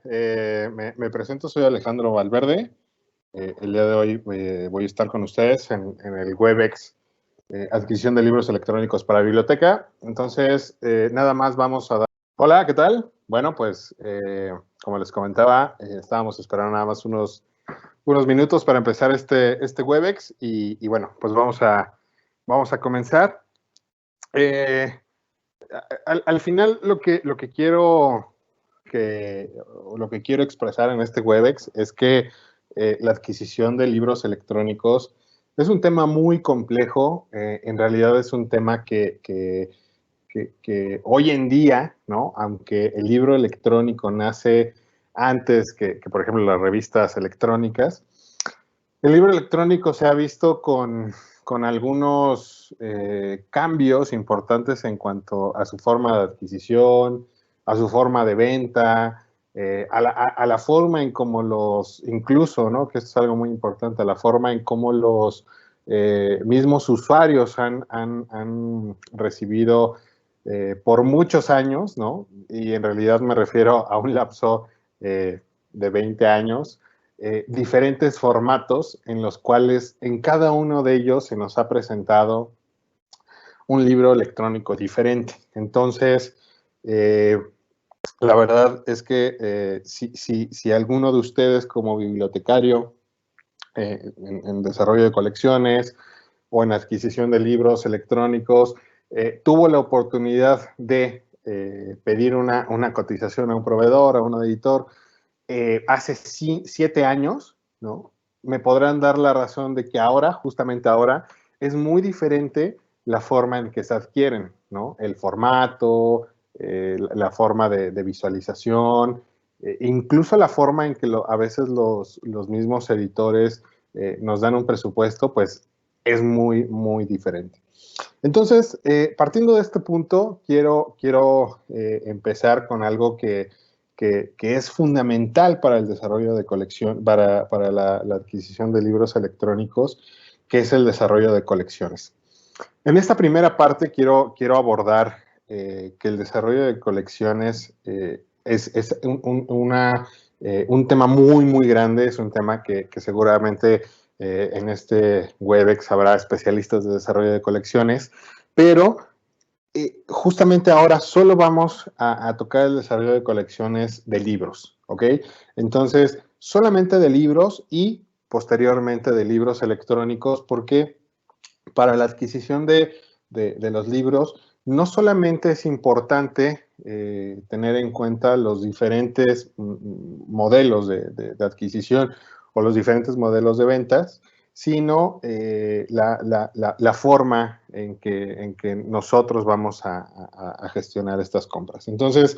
Me presento, soy Alejandro Valverde. El día de hoy voy a estar con ustedes en el Webex Adquisición de Libros Electrónicos para Biblioteca. Entonces, nada más vamos a dar... Hola, ¿qué tal? Bueno, pues, como les comentaba, estábamos esperando nada más unos minutos para empezar este Webex y bueno, pues vamos a comenzar. Al final lo que quiero expresar en este Webex es que la adquisición de libros electrónicos es un tema muy complejo. En realidad es un tema que hoy en día, ¿no? Aunque el libro electrónico nace antes que por ejemplo, las revistas electrónicas, el libro electrónico se ha visto con algunos cambios importantes en cuanto a su forma de adquisición, a su forma de venta, a la forma en cómo incluso, ¿no? Que esto es algo muy importante, a la forma en cómo los mismos usuarios han recibido por muchos años, ¿no? Y en realidad me refiero a un lapso de 20 años, diferentes formatos en los cuales en cada uno de ellos se nos ha presentado un libro electrónico diferente. Entonces, la verdad es que si alguno de ustedes como bibliotecario en desarrollo de colecciones o en adquisición de libros electrónicos tuvo la oportunidad de pedir una cotización a un proveedor, a un editor, hace 7 años, ¿no? Me podrán dar la razón de que ahora, justamente ahora, es muy diferente la forma en que se adquieren, ¿no? El formato, la forma de visualización, incluso la forma en que a veces los mismos editores nos dan un presupuesto, pues es muy, muy diferente. Entonces, partiendo de este punto, quiero empezar con algo que es fundamental para el desarrollo de colección, para la adquisición de libros electrónicos, que es el desarrollo de colecciones. En esta primera parte quiero abordar que el desarrollo de colecciones es un tema muy, muy grande, es un tema que seguramente en este Webex habrá especialistas de desarrollo de colecciones, pero justamente ahora solo vamos a tocar el desarrollo de colecciones de libros, ¿ok? Entonces, solamente de libros y posteriormente de libros electrónicos, porque para la adquisición de los libros no solamente es importante tener en cuenta los diferentes modelos de adquisición o los diferentes modelos de ventas, sino la forma en que nosotros vamos a gestionar estas compras. Entonces,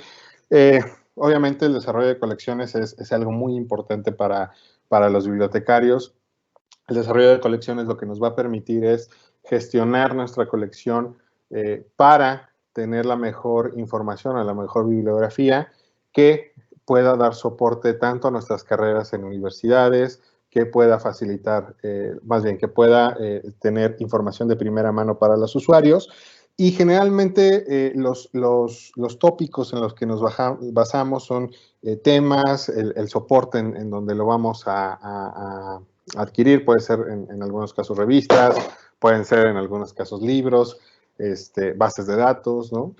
obviamente el desarrollo de colecciones es algo muy importante para los bibliotecarios. El desarrollo de colecciones lo que nos va a permitir es gestionar nuestra colección para tener la mejor información, la mejor bibliografía que pueda dar soporte tanto a nuestras carreras en universidades, que pueda facilitar, más bien que pueda tener información de primera mano para los usuarios. Y generalmente los tópicos en los que nos basamos son temas, el soporte en donde lo vamos a adquirir, puede ser en algunos casos revistas, pueden ser en algunos casos libros, bases de datos, ¿no?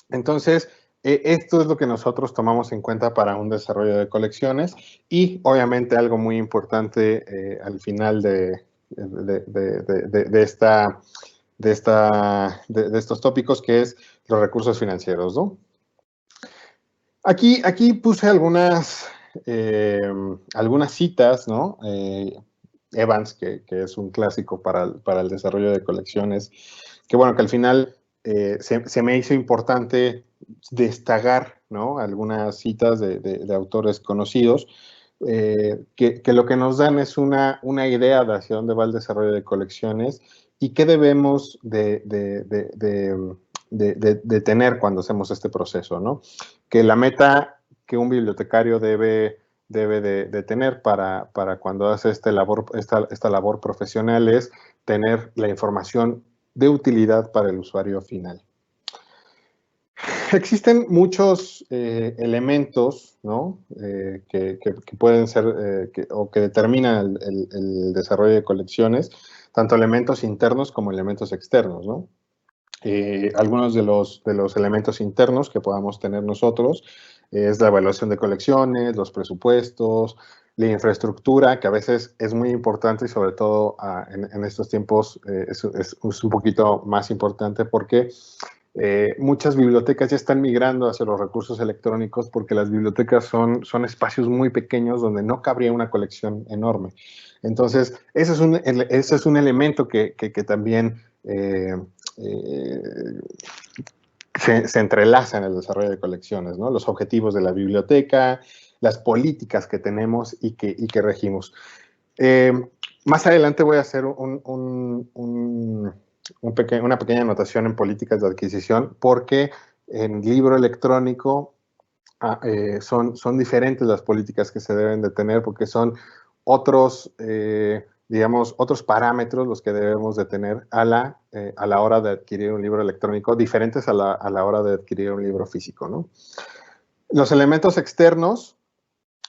Entonces, esto es lo que nosotros tomamos en cuenta para un desarrollo de colecciones y obviamente algo muy importante al final de estos tópicos, que es los recursos financieros, ¿no? Aquí puse algunas citas, ¿no? Evans, que es un clásico para el desarrollo de colecciones, que bueno, que al final se me hizo importante destacar, ¿no? Algunas citas de autores conocidos, que lo que nos dan es una idea de hacia dónde va el desarrollo de colecciones y qué debemos de tener cuando hacemos este proceso, ¿no? Que la meta que un bibliotecario debe de tener para cuando hace esta labor profesional es tener la información de utilidad para el usuario final. Existen muchos elementos, ¿no? Que pueden ser o que determinan el desarrollo de colecciones, tanto elementos internos como elementos externos, ¿no? Algunos de los elementos internos que podamos tener nosotros es la evaluación de colecciones, los presupuestos, la infraestructura, que a veces es muy importante y sobre todo en estos tiempos es un poquito más importante porque muchas bibliotecas ya están migrando hacia los recursos electrónicos porque las bibliotecas son espacios muy pequeños donde no cabría una colección enorme. Entonces, ese es un elemento que también eh, se entrelaza en el desarrollo de colecciones, ¿no? Los objetivos de la biblioteca, las políticas que tenemos y que regimos. Eh, Más adelante voy a hacer una pequeña anotación en políticas de adquisición porque en libro electrónico son diferentes las políticas que se deben de tener porque son otros, digamos, otros parámetros los que debemos de tener a la hora de adquirir un libro electrónico, diferentes a la hora de adquirir un libro físico, ¿no? Los elementos externos,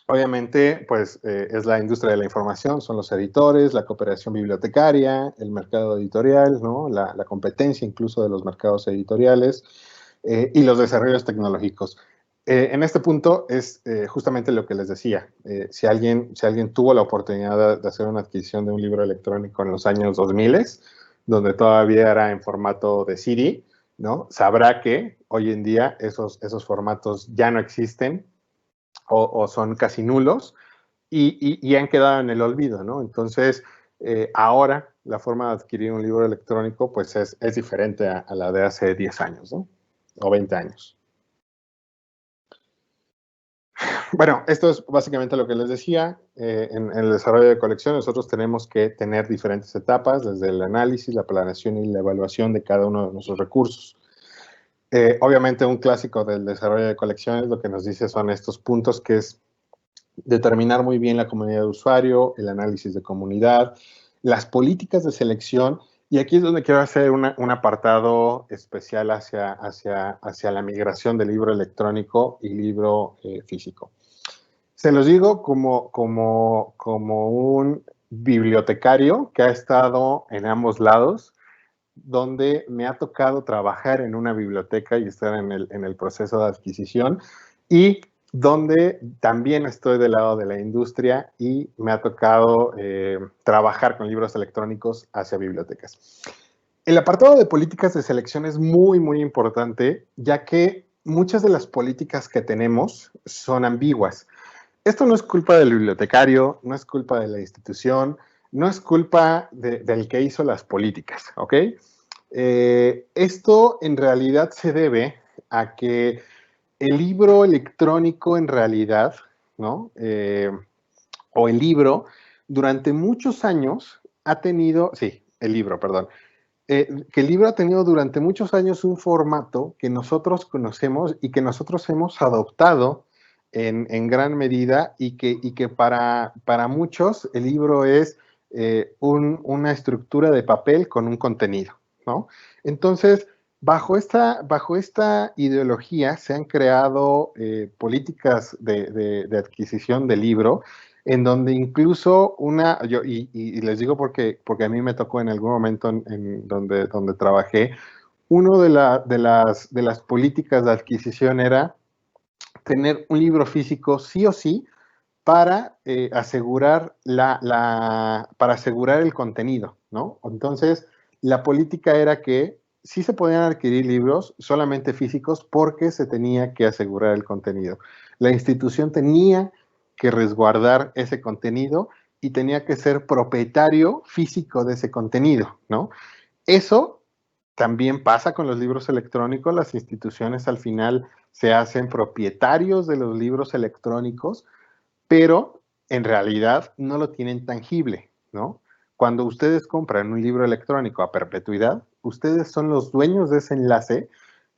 obviamente, pues es la industria de la información, son los editores, la cooperación bibliotecaria, el mercado editorial, ¿no? La competencia incluso de los mercados editoriales y los desarrollos tecnológicos. En este punto es justamente lo que les decía. Si alguien tuvo la oportunidad de hacer una adquisición de un libro electrónico en los años 2000, donde todavía era en formato de CD, ¿no? Sabrá que hoy en día esos formatos ya no existen o son casi nulos y han quedado en el olvido, ¿no? Entonces, ahora la forma de adquirir un libro electrónico pues es diferente a la de hace 10 años, ¿no? O 20 años. Bueno, esto es básicamente lo que les decía. En el desarrollo de colección nosotros tenemos que tener diferentes etapas, desde el análisis, la planeación y la evaluación de cada uno de nuestros recursos. Obviamente un clásico del desarrollo de colecciones lo que nos dice son estos puntos que es determinar muy bien la comunidad de usuario, el análisis de comunidad, las políticas de selección, y aquí es donde quiero hacer un apartado especial hacia la migración del libro electrónico y libro físico. Se los digo como un bibliotecario que ha estado en ambos lados, donde me ha tocado trabajar en una biblioteca y estar en el proceso de adquisición y donde también estoy del lado de la industria y me ha tocado trabajar con libros electrónicos hacia bibliotecas. El apartado de políticas de selección es muy, muy importante, ya que muchas de las políticas que tenemos son ambiguas. Esto no es culpa del bibliotecario, no es culpa de la institución, no es culpa del que hizo las políticas, ¿ok? Esto en realidad se debe a que el libro electrónico en realidad, ¿no? O el libro, durante muchos años ha tenido, sí, el libro, perdón, que el libro ha tenido durante muchos años un formato que nosotros conocemos y que nosotros hemos adoptado en gran medida y que para muchos el libro es una estructura de papel con un contenido, ¿no? Entonces, bajo esta ideología se han creado políticas de adquisición de libro en donde incluso y les digo porque a mí me tocó en algún momento en donde trabajé, uno de las políticas de adquisición era tener un libro físico sí o sí para asegurar para asegurar el contenido, ¿no? Entonces, la política era que sí se podían adquirir libros solamente físicos porque se tenía que asegurar el contenido. La institución tenía que resguardar ese contenido y tenía que ser propietario físico de ese contenido, ¿no? Eso también pasa con los libros electrónicos. Las instituciones al final se hacen propietarios de los libros electrónicos, pero en realidad no lo tienen tangible, ¿no? Cuando ustedes compran un libro electrónico a perpetuidad, ustedes son los dueños de ese enlace,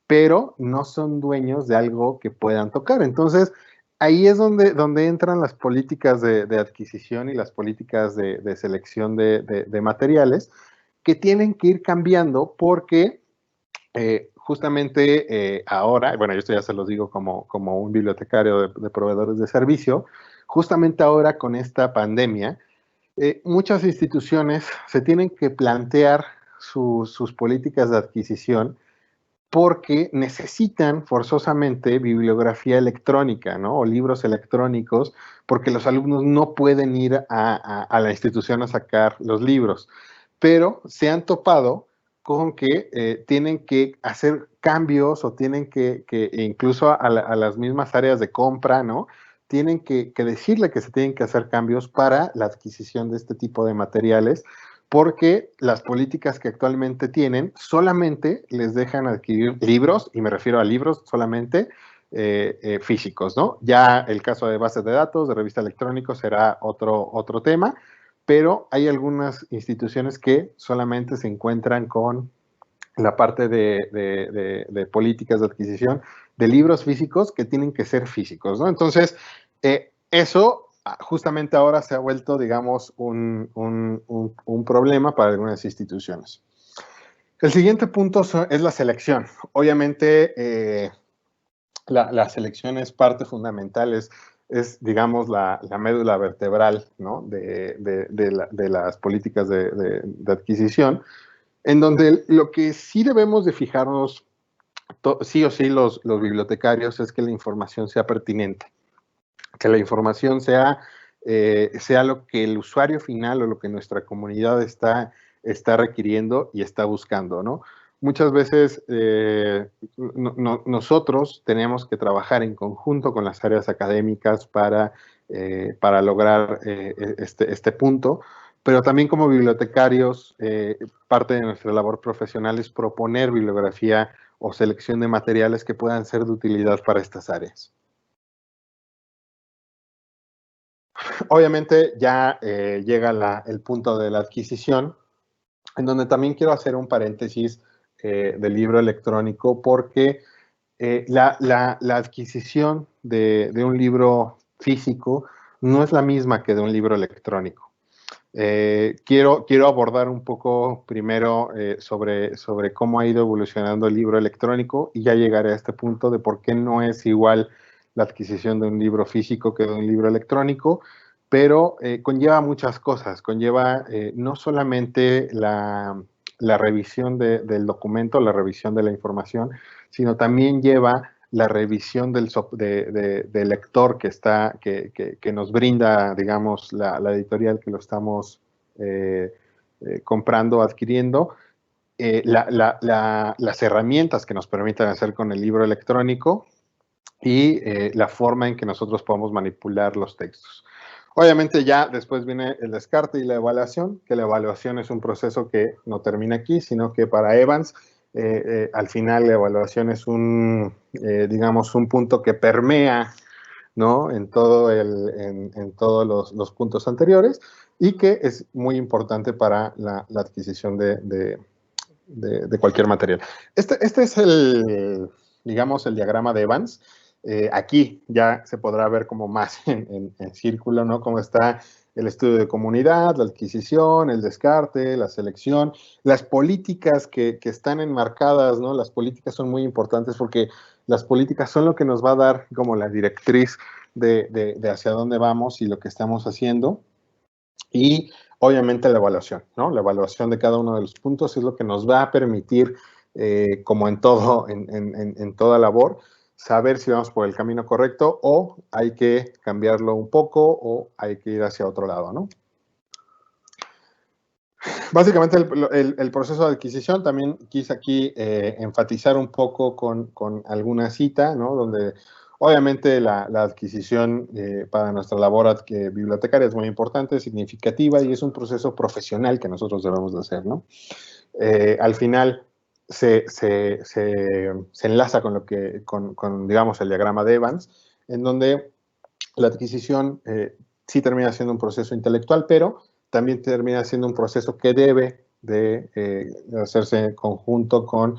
pero no son dueños de algo que puedan tocar. Entonces, ahí es donde entran las políticas de adquisición y las políticas de selección de materiales que tienen que ir cambiando porque justamente ahora, bueno, yo esto ya se los digo como un bibliotecario de proveedores de servicio, justamente ahora con esta pandemia, muchas instituciones se tienen que plantear sus políticas de adquisición porque necesitan forzosamente bibliografía electrónica, ¿no? O libros electrónicos, porque los alumnos no pueden ir a la institución a sacar los libros. Pero se han topado con que tienen que hacer cambios o tienen que incluso a las mismas áreas de compra, ¿no? Tienen que decirle que se tienen que hacer cambios para la adquisición de este tipo de materiales porque las políticas que actualmente tienen solamente les dejan adquirir libros, y me refiero a libros solamente físicos, ¿no? Ya el caso de bases de datos, de revista electrónico será otro tema, pero hay algunas instituciones que solamente se encuentran con la parte de políticas de adquisición de libros físicos que tienen que ser físicos, ¿no? Entonces, eso justamente ahora se ha vuelto, digamos, un problema para algunas instituciones. El siguiente punto es la selección. Obviamente, la selección es parte fundamental, es digamos, la médula vertebral, ¿no? de las políticas de adquisición, en donde lo que sí debemos de fijarnos, sí o sí los bibliotecarios, es que la información sea pertinente, que la información sea lo que el usuario final o lo que nuestra comunidad está requiriendo y está buscando, ¿no? Muchas veces nosotros tenemos que trabajar en conjunto con las áreas académicas para lograr este punto, pero también como bibliotecarios, parte de nuestra labor profesional es proponer bibliografía o selección de materiales que puedan ser de utilidad para estas áreas. Obviamente ya llega el punto de la adquisición, en donde también quiero hacer un paréntesis del libro electrónico, porque la adquisición de un libro físico no es la misma que de un libro electrónico. Quiero abordar un poco primero sobre cómo ha ido evolucionando el libro electrónico y ya llegaré a este punto de por qué no es igual la adquisición de un libro físico que de un libro electrónico, pero conlleva muchas cosas. Conlleva no solamente la revisión del documento, la revisión de la información, sino también lleva la revisión del lector que nos brinda, digamos, la editorial que lo estamos comprando, adquiriendo, las herramientas que nos permiten hacer con el libro electrónico y la forma en que nosotros podemos manipular los textos. Obviamente ya después viene el descarte y la evaluación, que la evaluación es un proceso que no termina aquí, sino que para Evans, al final la evaluación es digamos, un punto que permea, ¿no? en todos los puntos anteriores y que es muy importante para la adquisición de cualquier material. Este es digamos, el diagrama de Evans. Aquí ya se podrá ver como más en círculo, ¿no? Cómo está el estudio de comunidad, la adquisición, el descarte, la selección, las políticas que están enmarcadas, ¿no? Las políticas son muy importantes porque las políticas son lo que nos va a dar como la directriz de hacia dónde vamos y lo que estamos haciendo. Y obviamente la evaluación, ¿no? La evaluación de cada uno de los puntos es lo que nos va a permitir, como en todo, en toda labor, saber si vamos por el camino correcto o hay que cambiarlo un poco o hay que ir hacia otro lado, ¿no? Básicamente el proceso de adquisición, también quise aquí enfatizar un poco con alguna cita, ¿no? Donde obviamente la adquisición para nuestra labor bibliotecaria es muy importante, significativa y es un proceso profesional que nosotros debemos de hacer, ¿no? Al final se enlaza con, digamos, el diagrama de Evans, en donde la adquisición sí termina siendo un proceso intelectual, pero también termina siendo un proceso que debe de hacerse en conjunto con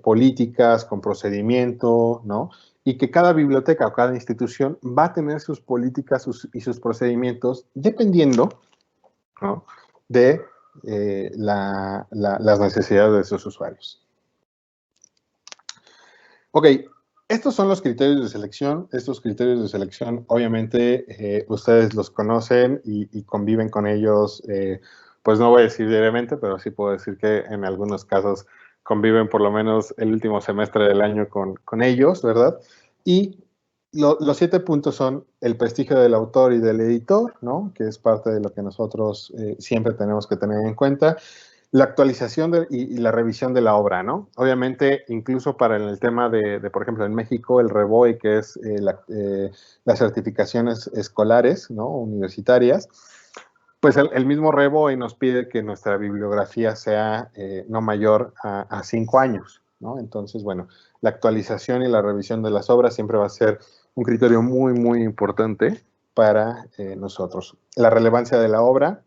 políticas, con procedimiento, ¿no? Y que cada biblioteca o cada institución va a tener sus políticas y sus procedimientos dependiendo, ¿no? de las necesidades de sus usuarios. Ok, estos son los criterios de selección. Estos criterios de selección, obviamente, ustedes los conocen y conviven con ellos, pues no voy a decir diariamente, pero sí puedo decir que en algunos casos conviven por lo menos el último semestre del año con ellos, ¿verdad? Y los 7 puntos son el prestigio del autor y del editor, ¿no? Que es parte de lo que nosotros siempre tenemos que tener en cuenta. La actualización y la revisión de la obra, ¿no? Obviamente, incluso para el tema por ejemplo, en México, el REBOE, que es las certificaciones escolares, ¿no? Universitarias, pues el mismo REBOE nos pide que nuestra bibliografía sea no mayor a 5 años, ¿no? Entonces, bueno, la actualización y la revisión de las obras siempre va a ser un criterio muy, muy importante para nosotros. La relevancia de la obra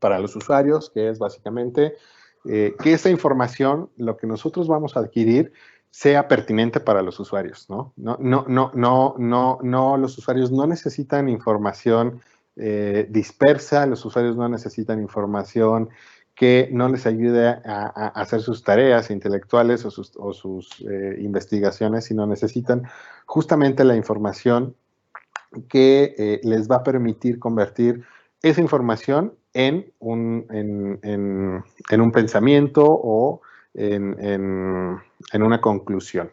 para los usuarios, que es básicamente que esa información, lo que nosotros vamos a adquirir, sea pertinente para los usuarios, ¿no? No, los usuarios no necesitan información dispersa, los usuarios no necesitan información que no les ayude a hacer sus tareas intelectuales o sus investigaciones, sino necesitan justamente la información que les va a permitir convertir esa información en un pensamiento o en una conclusión.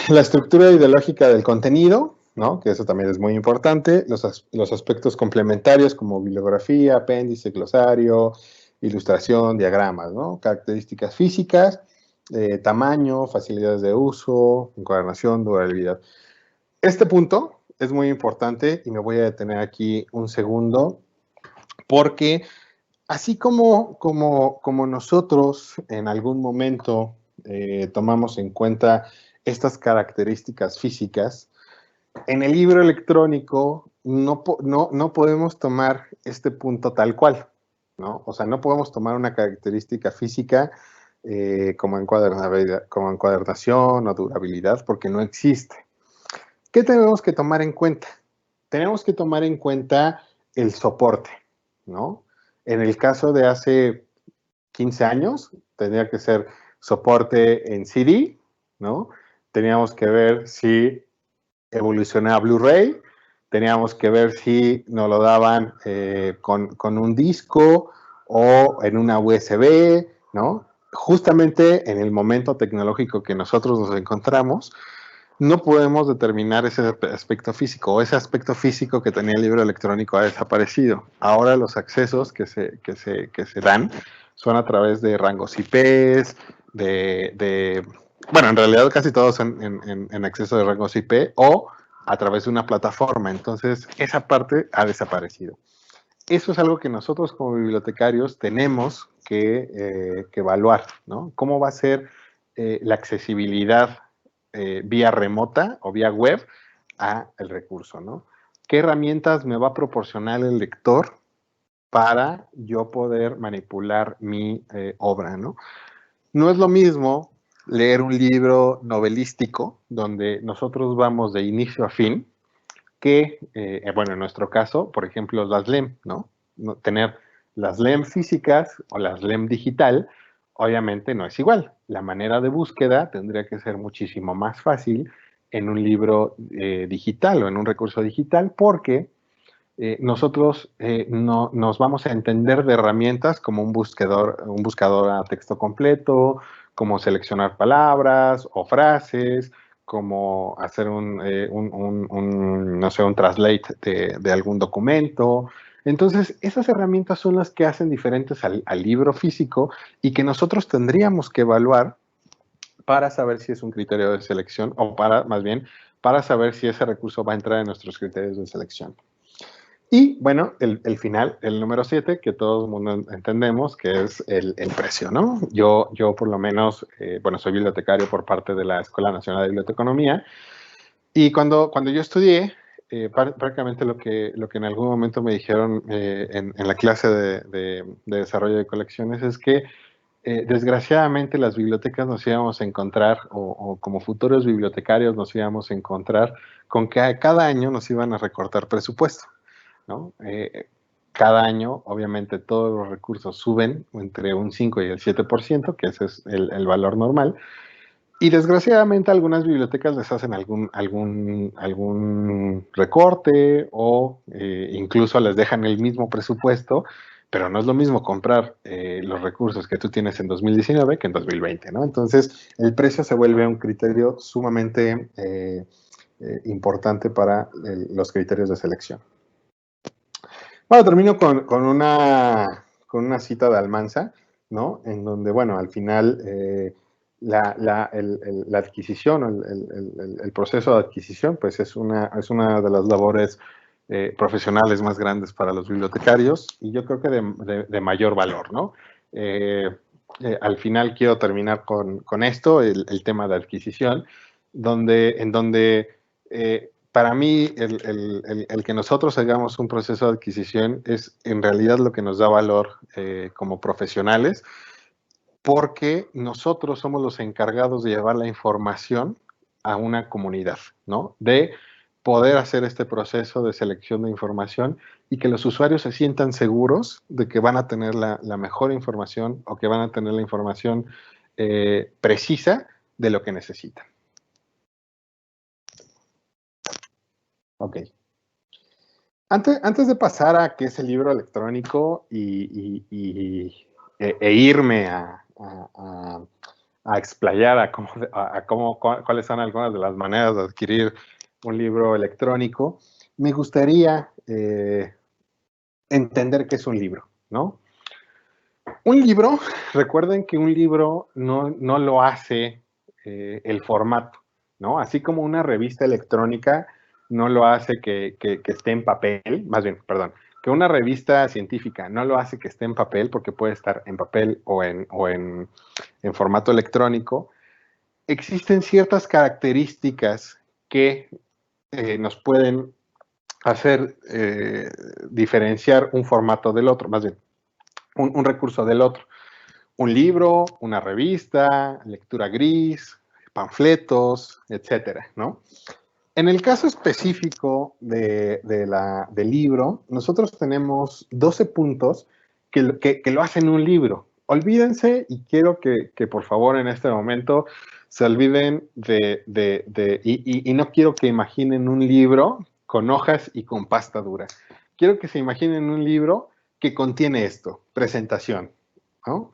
La estructura ideológica del contenido, ¿no? Que eso también es muy importante, los aspectos complementarios como bibliografía, apéndice, glosario, ilustración, diagramas, ¿no? Características físicas, tamaño, facilidades de uso, encuadernación, durabilidad. Este punto es muy importante y me voy a detener aquí un segundo porque así como nosotros en algún momento tomamos en cuenta estas características físicas, en el libro electrónico no podemos tomar este punto tal cual, ¿no? O sea, no podemos tomar una característica física como encuadernación o durabilidad porque no existe. ¿Qué tenemos que tomar en cuenta? Tenemos que tomar en cuenta el soporte, ¿no? En el caso de hace 15 años, tendría que ser soporte en CD, ¿no? Teníamos que ver si evolucionaba a Blu-ray, teníamos que ver si nos lo daban con un disco o en una USB, ¿no? Justamente en el momento tecnológico que nosotros nos encontramos, no podemos determinar ese aspecto físico, o ese aspecto físico que tenía el libro electrónico ha desaparecido. Ahora los accesos que se dan son a través de rangos IPs, bueno, en realidad casi todos son en acceso de rangos IP o a través de una plataforma. Entonces, esa parte ha desaparecido. Eso es algo que nosotros como bibliotecarios tenemos que evaluar, ¿no? ¿Cómo va a ser la accesibilidad vía remota o vía web a el recurso, ¿no? ¿Qué herramientas me va a proporcionar el lector para yo poder manipular mi obra, ¿no? No es lo mismo leer un libro novelístico donde nosotros vamos de inicio a fin que, bueno, en nuestro caso, por ejemplo, las LEM, ¿no? Tener las LEM físicas o las LEM digital, obviamente no es igual. La manera de búsqueda tendría que ser muchísimo más fácil en un libro digital o en un recurso digital porque nosotros no, nos vamos a entender de herramientas como un buscador a texto completo, como seleccionar palabras o frases, como hacer no sé, un translate de algún documento. Entonces, esas herramientas son las que hacen diferentes al libro físico y que nosotros tendríamos que evaluar para saber si es un criterio de selección o más bien, para saber si ese recurso va a entrar en nuestros criterios de selección. Y bueno, el final, el número 7, que todo el mundo entendemos, que es el precio, ¿no? Yo por lo menos, bueno, soy bibliotecario por parte de la Escuela Nacional de Biblioteconomía, y cuando yo estudié, prácticamente lo que en algún momento me dijeron en la clase de desarrollo de colecciones es que desgraciadamente las bibliotecas nos íbamos a encontrar, o como futuros bibliotecarios nos íbamos a encontrar con que cada año nos iban a recortar presupuesto, ¿no? Cada año, obviamente, todos los recursos suben entre un 5 y el 7%, que ese es el valor normal, Y desgraciadamente algunas bibliotecas les hacen algún recorte o incluso les dejan el mismo presupuesto, pero no es lo mismo comprar los recursos que tú tienes en 2019 que en 2020, ¿no? Entonces, el precio se vuelve un criterio sumamente importante para los criterios de selección. Bueno, termino con una cita de Almanza, ¿no? En donde, bueno, al final la adquisición, el proceso de adquisición, pues es una de las labores profesionales más grandes para los bibliotecarios y yo creo que de mayor valor, ¿no? Al final quiero terminar con esto, el tema de adquisición, en donde para mí el que nosotros hagamos un proceso de adquisición es en realidad lo que nos da valor como profesionales, porque nosotros somos los encargados de llevar la información a una comunidad, ¿no? De poder hacer este proceso de selección de información y que los usuarios se sientan seguros de que van a tener la mejor información o que van a tener la información precisa de lo que necesitan. Ok. Antes de pasar a qué es el libro electrónico e irme a explayar cuáles son algunas de las maneras de adquirir un libro electrónico, me gustaría entender qué es un libro, ¿no? Un libro, recuerden que un libro no lo hace el formato, ¿no? Así como una revista electrónica no lo hace que esté en papel, más bien, perdón, que una revista científica no lo hace que esté en papel porque puede estar en papel o en formato electrónico. Existen ciertas características que nos pueden hacer diferenciar un formato del otro, más bien, un recurso del otro. Un libro, una revista, lectura gris, panfletos, etcétera, ¿no? En el caso específico del libro, nosotros tenemos 12 puntos que lo hacen un libro. Olvídense, y quiero que por favor en este momento se olviden y no quiero que imaginen un libro con hojas y con pasta dura. Quiero que se imaginen un libro que contiene esto, presentación, ¿no?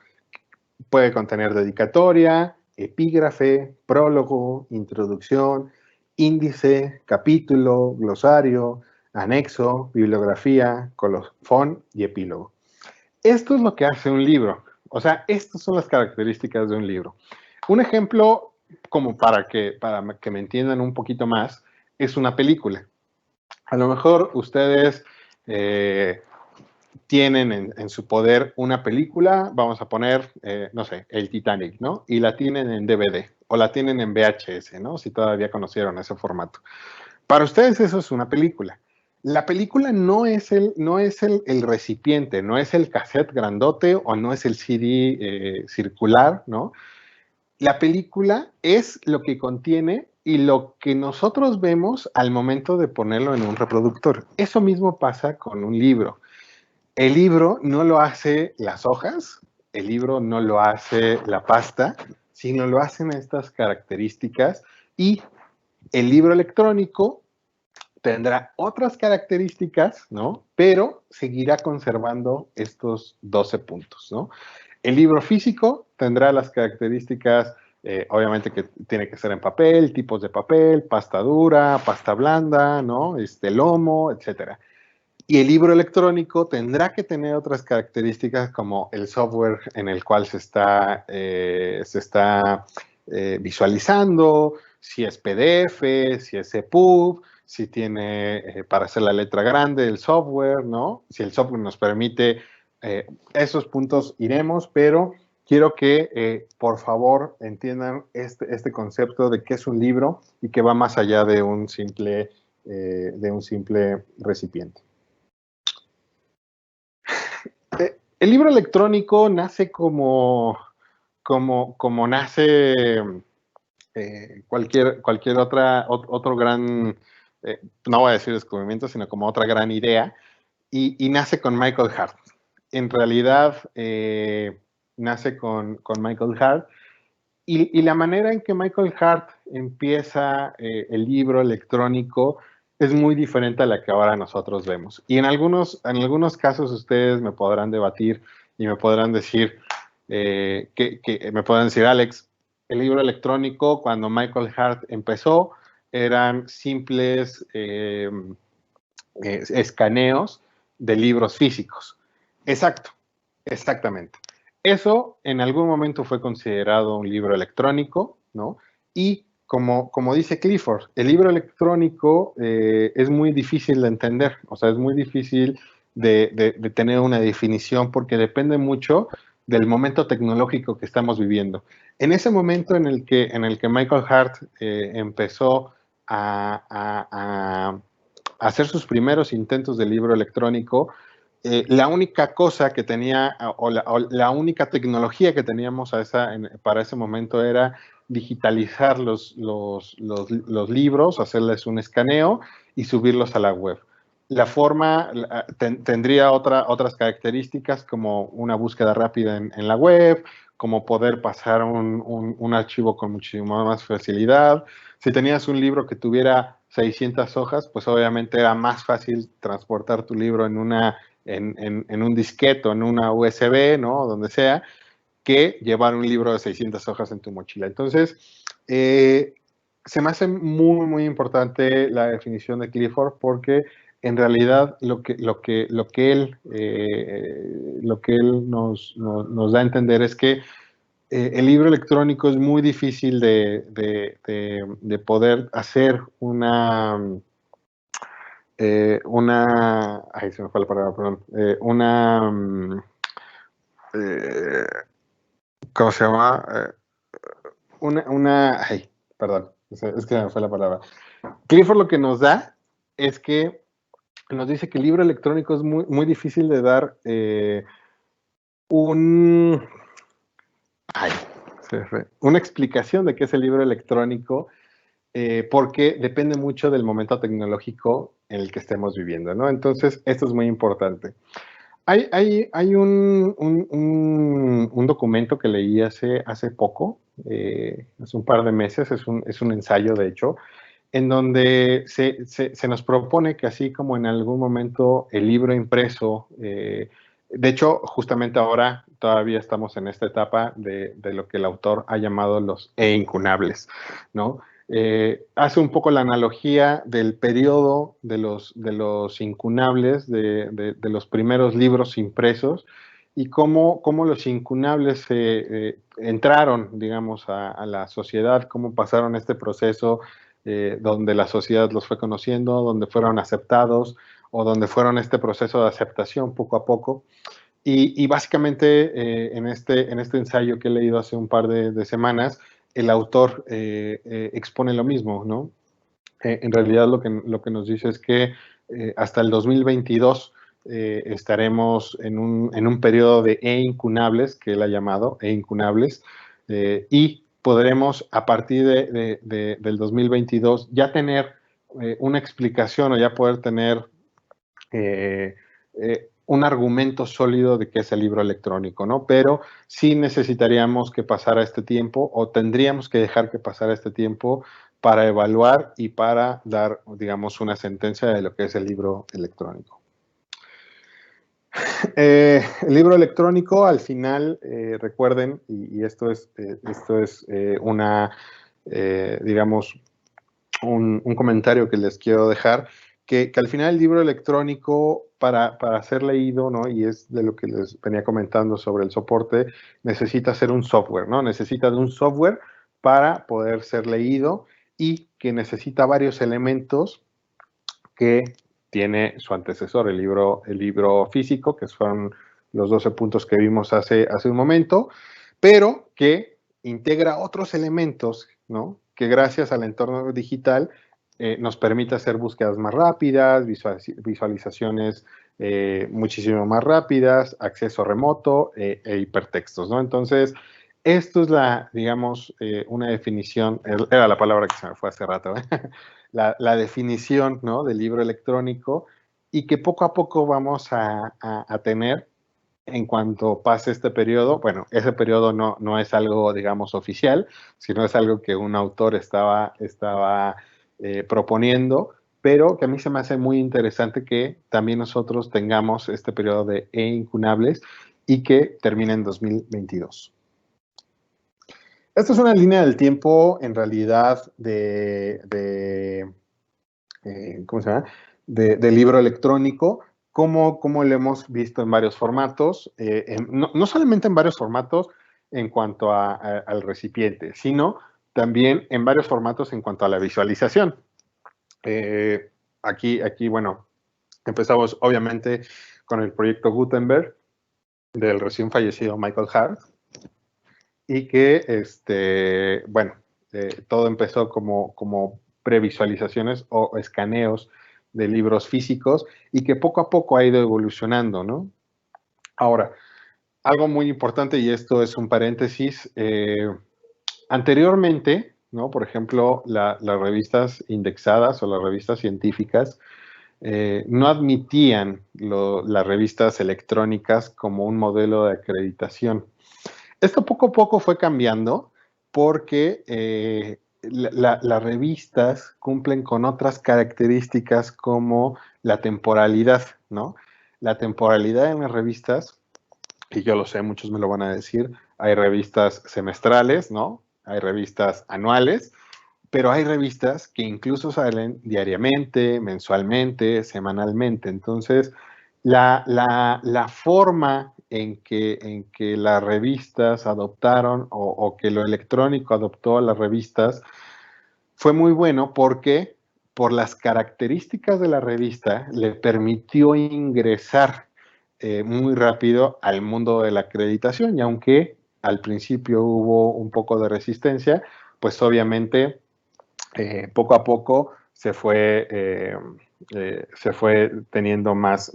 Puede contener dedicatoria, epígrafe, prólogo, introducción, índice, capítulo, glosario, anexo, bibliografía, colofón y epílogo. Esto es lo que hace un libro. O sea, estas son las características de un libro. Un ejemplo, como para que me entiendan un poquito más, es una película. A lo mejor ustedes tienen en su poder una película, vamos a poner, no sé, el Titanic, ¿no? Y la tienen en DVD o la tienen en VHS, ¿no? Si todavía conocieron ese formato. Para ustedes eso es una película. La película no es el recipiente, no es el cassette grandote o no es el CD circular, ¿no? La película es lo que contiene y lo que nosotros vemos al momento de ponerlo en un reproductor. Eso mismo pasa con un libro. El libro no lo hace las hojas, el libro no lo hace la pasta, sino lo hacen estas características y el libro electrónico tendrá otras características, ¿no? Pero seguirá conservando estos 12 puntos, ¿no? El libro físico tendrá las características, obviamente que tiene que ser en papel, tipos de papel, pasta dura, pasta blanda, ¿no? Lomo, etcétera. Y el libro electrónico tendrá que tener otras características como el software en el cual se está visualizando, si es PDF, si es EPUB, si tiene para hacer la letra grande el software, ¿no? Si el software nos permite, esos puntos iremos, pero quiero que por favor entiendan este concepto de qué es un libro y que va más allá de un simple recipiente. El libro electrónico nace como nace cualquier otro gran, no voy a decir descubrimiento, sino como otra gran idea, y nace con Michael Hart. En realidad, nace con Michael Hart y la manera en que Michael Hart empieza el libro electrónico es muy diferente a la que ahora nosotros vemos. Y en algunos casos ustedes me podrán debatir y me podrán decir, me podrán decir, Alex, el libro electrónico cuando Michael Hart empezó eran simples escaneos de libros físicos. Exacto, exactamente. Eso en algún momento fue considerado un libro electrónico, ¿no? Y como dice Clifford, el libro electrónico es muy difícil de entender, o sea, es muy difícil de tener una definición porque depende mucho del momento tecnológico que estamos viviendo. En ese momento en el que Michael Hart empezó a hacer sus primeros intentos de libro electrónico, la única cosa que tenía, o la única tecnología que teníamos para ese momento era digitalizar los libros, hacerles un escaneo y subirlos a la web. La forma tendría otras características como una búsqueda rápida en la web, como poder pasar un archivo con muchísima más facilidad. Si tenías un libro que tuviera 600 hojas, pues obviamente era más fácil transportar tu libro en un disquete o en una USB, ¿no? Donde sea, que llevar un libro de 600 hojas en tu mochila. Entonces, se me hace muy, muy importante la definición de Clifford porque en realidad lo que él nos da a entender es que el libro electrónico es muy difícil de poder hacer ay, se me fue la palabra, perdón, eh, ¿cómo se llama? Ay, perdón, es que se me fue la palabra. Clifford lo que nos da es que nos dice que el libro electrónico es muy, muy difícil de dar un, ay, una explicación de qué es el libro electrónico porque depende mucho del momento tecnológico en el que estemos viviendo, ¿no? Entonces, esto es muy importante. Hay un documento que leí hace poco, hace un par de meses, es un ensayo, de hecho, en donde se nos propone que así como en algún momento el libro impreso, de hecho, justamente ahora todavía estamos en esta etapa de lo que el autor ha llamado los e-incunables, ¿no? Hace un poco la analogía del periodo de los incunables, de los primeros libros impresos, y cómo los incunables entraron, digamos, a la sociedad, cómo pasaron este proceso donde la sociedad los fue conociendo, donde fueron aceptados o donde fueron este proceso de aceptación poco a poco. Y básicamente en este ensayo que he leído hace un par de semanas, el autor expone lo mismo, ¿no? En realidad lo que nos dice es que hasta el 2022 estaremos en un periodo de e-incunables, que él ha llamado e-incunables, y podremos a partir del 2022 ya tener una explicación o ya poder tener un argumento sólido de qué es el libro electrónico, ¿no? Pero sí necesitaríamos que pasara este tiempo o tendríamos que dejar que pasara este tiempo para evaluar y para dar, digamos, una sentencia de lo que es el libro electrónico. El libro electrónico, al final, recuerden, y esto es digamos, un comentario que les quiero dejar, que al final el libro electrónico, para ser leído, ¿no? Y es de lo que les venía comentando sobre el soporte, necesita ser un software, ¿no? Necesita de un software para poder ser leído y que necesita varios elementos que tiene su antecesor, el libro físico, que son los 12 puntos que vimos hace un momento, pero que integra otros elementos, ¿no? Que gracias al entorno digital nos permite hacer búsquedas más rápidas, visualizaciones muchísimo más rápidas, acceso remoto e hipertextos, ¿no? Entonces, esto es digamos, una definición, era la palabra que se me fue hace rato, ¿eh? La definición, ¿no? Del libro electrónico y que poco a poco vamos a tener en cuanto pase este periodo, bueno, ese periodo no es algo, digamos, oficial, sino es algo que un autor estaba proponiendo, pero que a mí se me hace muy interesante que también nosotros tengamos este periodo de incunables y que termine en 2022. Esta es una línea del tiempo, en realidad, ¿cómo se llama? De libro electrónico, como lo hemos visto en varios formatos, no solamente en varios formatos en cuanto al recipiente, sino también en varios formatos en cuanto a la visualización. Aquí, bueno, empezamos obviamente con el proyecto Gutenberg del recién fallecido Michael Hart, y que, bueno, todo empezó como previsualizaciones o escaneos de libros físicos y que poco a poco ha ido evolucionando, ¿no? Ahora, algo muy importante, y esto es un paréntesis, anteriormente, ¿no? Por ejemplo, las revistas indexadas o las revistas científicas no admitían las revistas electrónicas como un modelo de acreditación. Esto poco a poco fue cambiando porque las revistas cumplen con otras características como la temporalidad, ¿no? La temporalidad en las revistas, y yo lo sé, muchos me lo van a decir, hay revistas semestrales, ¿no? Hay revistas anuales, pero hay revistas que incluso salen diariamente, mensualmente, semanalmente. Entonces, la forma en que las revistas adoptaron o que lo electrónico adoptó a las revistas fue muy bueno porque por las características de la revista le permitió ingresar muy rápido al mundo de la acreditación, y aunque al principio hubo un poco de resistencia, pues obviamente poco a poco se fue teniendo más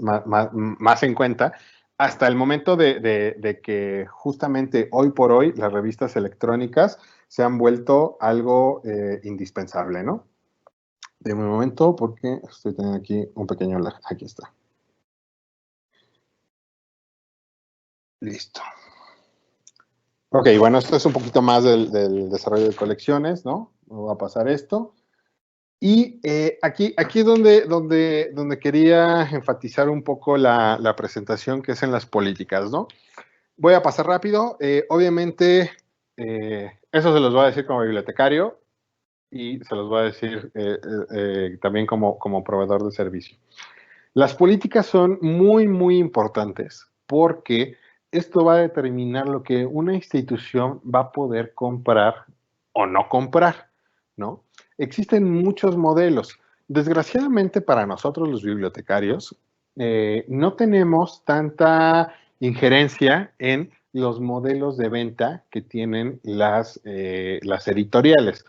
en cuenta hasta el momento de que justamente hoy por hoy las revistas electrónicas se han vuelto algo indispensable, ¿no? De un momento, porque estoy teniendo aquí un pequeño lag. Aquí está. Listo. Ok, bueno, esto es un poquito más del desarrollo de colecciones, ¿no? Me voy a pasar esto. Y aquí es donde quería enfatizar un poco la presentación, que es en las políticas, ¿no? Voy a pasar rápido. Obviamente, eso se los voy a decir como bibliotecario y se los voy a decir también como proveedor de servicio. Las políticas son muy, muy importantes porque esto va a determinar lo que una institución va a poder comprar o no comprar, ¿no? Existen muchos modelos. Desgraciadamente para nosotros los bibliotecarios, no tenemos tanta injerencia en los modelos de venta que tienen las editoriales.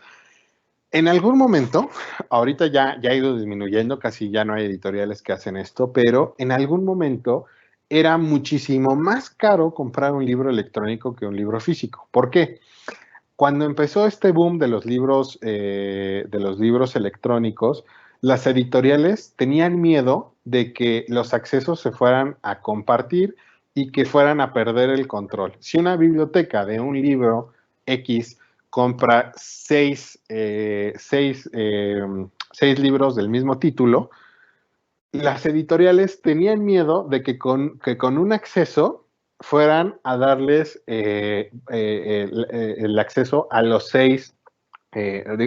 En algún momento, ahorita ya ha ido disminuyendo, casi ya no hay editoriales que hacen esto, pero en algún momento era muchísimo más caro comprar un libro electrónico que un libro físico. ¿Por qué? Cuando empezó este boom de los libros electrónicos, las editoriales tenían miedo de que los accesos se fueran a compartir y que fueran a perder el control. Si una biblioteca de un libro X compra seis libros del mismo título, las editoriales tenían miedo de que con un acceso fueran a darles el acceso a los seis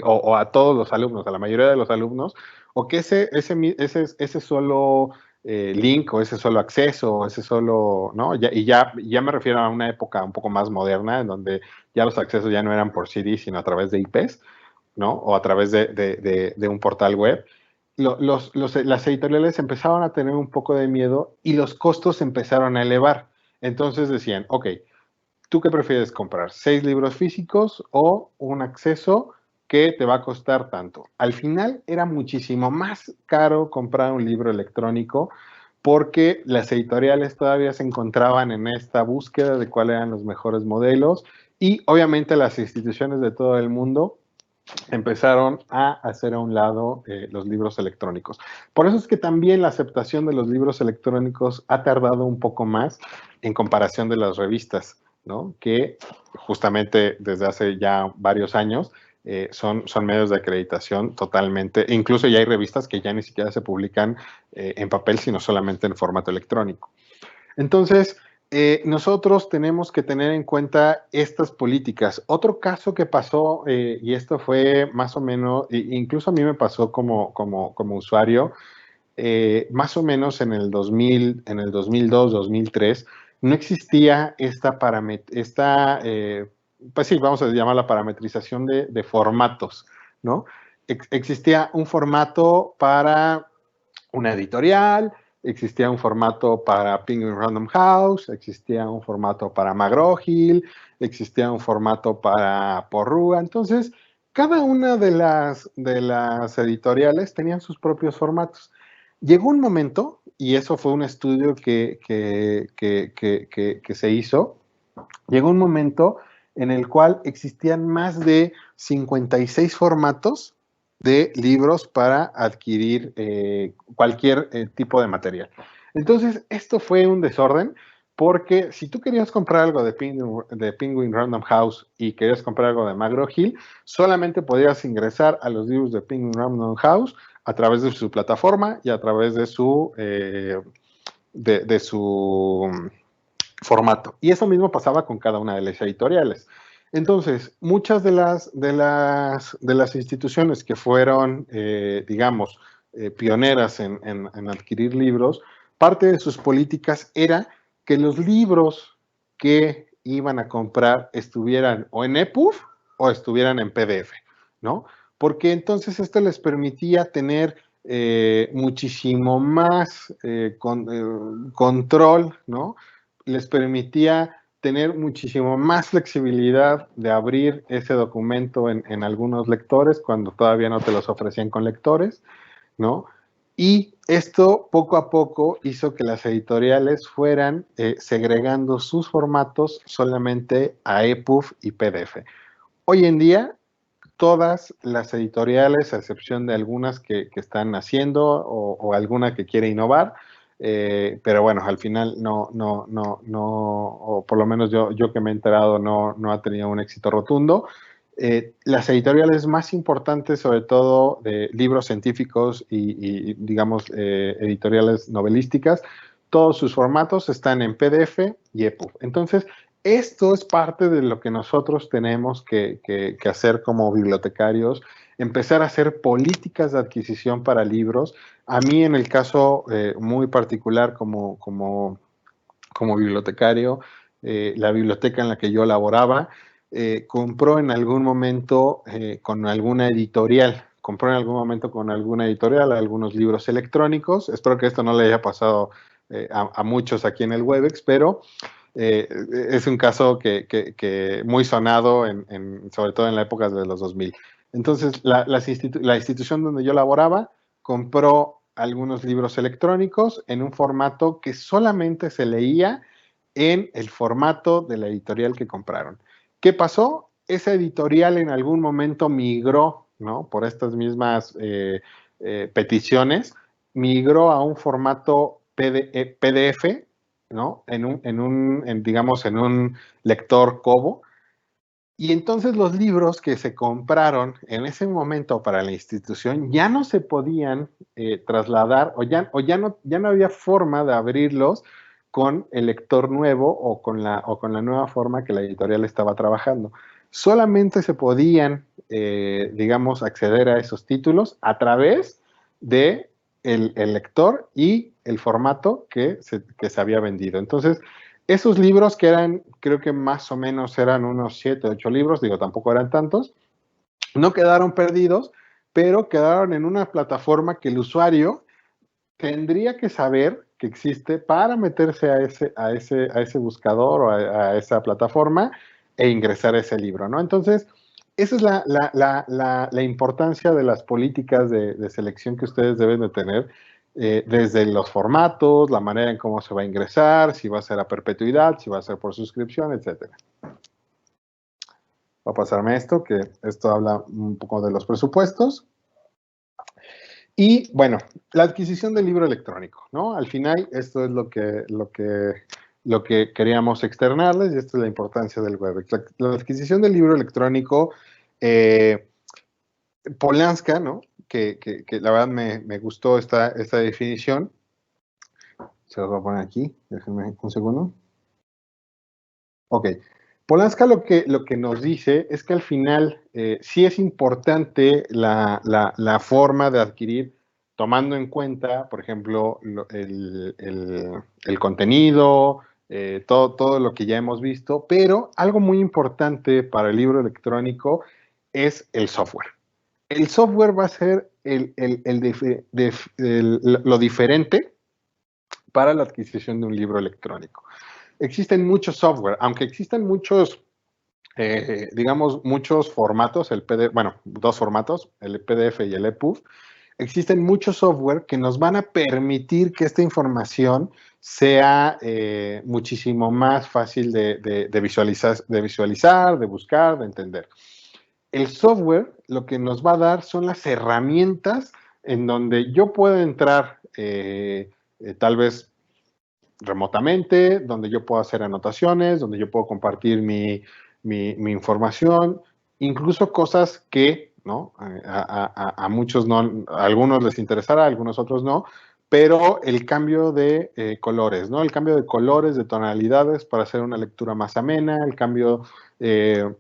o a todos los alumnos, a la mayoría de los alumnos, o que ese solo link o ese solo acceso o ese solo, ¿no? Ya me refiero a una época un poco más moderna en donde ya los accesos ya no eran por CD, sino a través de IPs, ¿no? O a través de un portal web. Las editoriales empezaron a tener un poco de miedo y los costos empezaron a elevar. Entonces decían, ok, ¿tú qué prefieres comprar? ¿6 libros físicos o un acceso que te va a costar tanto? Al final era muchísimo más caro comprar un libro electrónico porque las editoriales todavía se encontraban en esta búsqueda de cuáles eran los mejores modelos y obviamente las instituciones de todo el mundo empezaron a hacer a un lado los libros electrónicos. Por eso es que también la aceptación de los libros electrónicos ha tardado un poco más en comparación de las revistas, ¿no? Que justamente desde hace ya varios años son medios de acreditación totalmente, incluso ya hay revistas que ya ni siquiera se publican en papel, sino solamente en formato electrónico. Entonces, nosotros tenemos que tener en cuenta estas políticas. Otro caso que pasó, y esto fue más o menos, incluso a mí me pasó como usuario, más o menos en el 2000, en el 2002, 2003, no existía pues sí, vamos a llamar la parametrización de formatos, ¿no? Existía un formato para una editorial, existía un formato para Penguin Random House, existía un formato para McGraw-Hill, existía un formato para Porrúa. Entonces, cada una de las editoriales tenían sus propios formatos. Llegó un momento, y eso fue un estudio que se hizo, llegó un momento en el cual existían más de 56 formatos de libros para adquirir cualquier tipo de material. Entonces, esto fue un desorden porque si tú querías comprar algo de Penguin Random House y querías comprar algo de McGraw-Hill, solamente podías ingresar a los libros de Penguin Random House a través de su plataforma y a través de su formato. Y eso mismo pasaba con cada una de las editoriales. Entonces, muchas de las instituciones que fueron, digamos, pioneras en adquirir libros, parte de sus políticas era que los libros que iban a comprar estuvieran o en EPUB o estuvieran en PDF, ¿no? Porque entonces esto les permitía tener muchísimo más control, ¿no? Les permitía tener muchísimo más flexibilidad de abrir ese documento en algunos lectores cuando todavía no te los ofrecían con lectores, ¿no? Y esto poco a poco hizo que las editoriales fueran segregando sus formatos solamente a EPUB y PDF. Hoy en día, todas las editoriales, a excepción de algunas que están haciendo o alguna que quiere innovar, pero bueno, al final o por lo menos yo que me he enterado, no ha tenido un éxito rotundo. Las editoriales más importantes, sobre todo de libros científicos y digamos, editoriales novelísticas, todos sus formatos están en PDF y EPUB. Entonces, esto es parte de lo que nosotros tenemos que hacer como bibliotecarios, empezar a hacer políticas de adquisición para libros. A mí, en el caso muy particular como bibliotecario, la biblioteca en la que yo laboraba, compró en algún momento con alguna editorial, algunos libros electrónicos. Espero que esto no le haya pasado a muchos aquí en el Webex, pero es un caso que muy sonado, sobre todo en la época de los 2000. Entonces, la institución donde yo laboraba compró algunos libros electrónicos en un formato que solamente se leía en el formato de la editorial que compraron. ¿Qué pasó? Esa editorial en algún momento migró, ¿no? Por estas mismas peticiones, migró a un formato PDF, ¿no? Digamos, en un lector Kobo. Y entonces los libros que se compraron en ese momento para la institución ya no se podían trasladar o ya no había forma de abrirlos con el lector nuevo o con la nueva forma que la editorial estaba trabajando. Solamente se podían, digamos, acceder a esos títulos a través de el lector y el formato que se había vendido. Entonces, esos libros que eran, creo que más o menos eran unos 7, 8 libros, digo, tampoco eran tantos, no quedaron perdidos, pero quedaron en una plataforma que el usuario tendría que saber que existe para meterse a ese buscador o a esa plataforma e ingresar a ese libro, ¿no? Entonces, esa es la importancia de las políticas de selección que ustedes deben de tener, desde los formatos, la manera en cómo se va a ingresar, si va a ser a perpetuidad, si va a ser por suscripción, etcétera. Va a pasarme esto, que esto habla un poco de los presupuestos. Y bueno, la adquisición del libro electrónico, ¿no? Al final, esto es lo que lo que queríamos externarles, y esta es la importancia del WebEx. La adquisición del libro electrónico, Polanska, ¿no? Que la verdad me gustó esta definición. Se los voy a poner aquí, déjenme un segundo. Ok. Polanska lo que nos dice es que al final sí es importante la forma de adquirir, tomando en cuenta, por ejemplo, el contenido, todo lo que ya hemos visto, pero algo muy importante para el libro electrónico es el software. El software va a ser lo diferente para la adquisición de un libro electrónico. Existen muchos software, aunque existen muchos, digamos, muchos formatos, el PDF, bueno, dos formatos, el PDF y el EPUB, existen muchos software que nos van a permitir que esta información sea muchísimo más fácil de visualizar, de buscar, de entender. El software lo que nos va a dar son las herramientas en donde yo puedo entrar tal vez remotamente, donde yo puedo hacer anotaciones, donde yo puedo compartir mi información, incluso cosas que, ¿no? A muchos no, a algunos les interesará, a algunos otros no, pero el cambio de colores, ¿no? El cambio de colores, de tonalidades para hacer una lectura más amena, el cambio de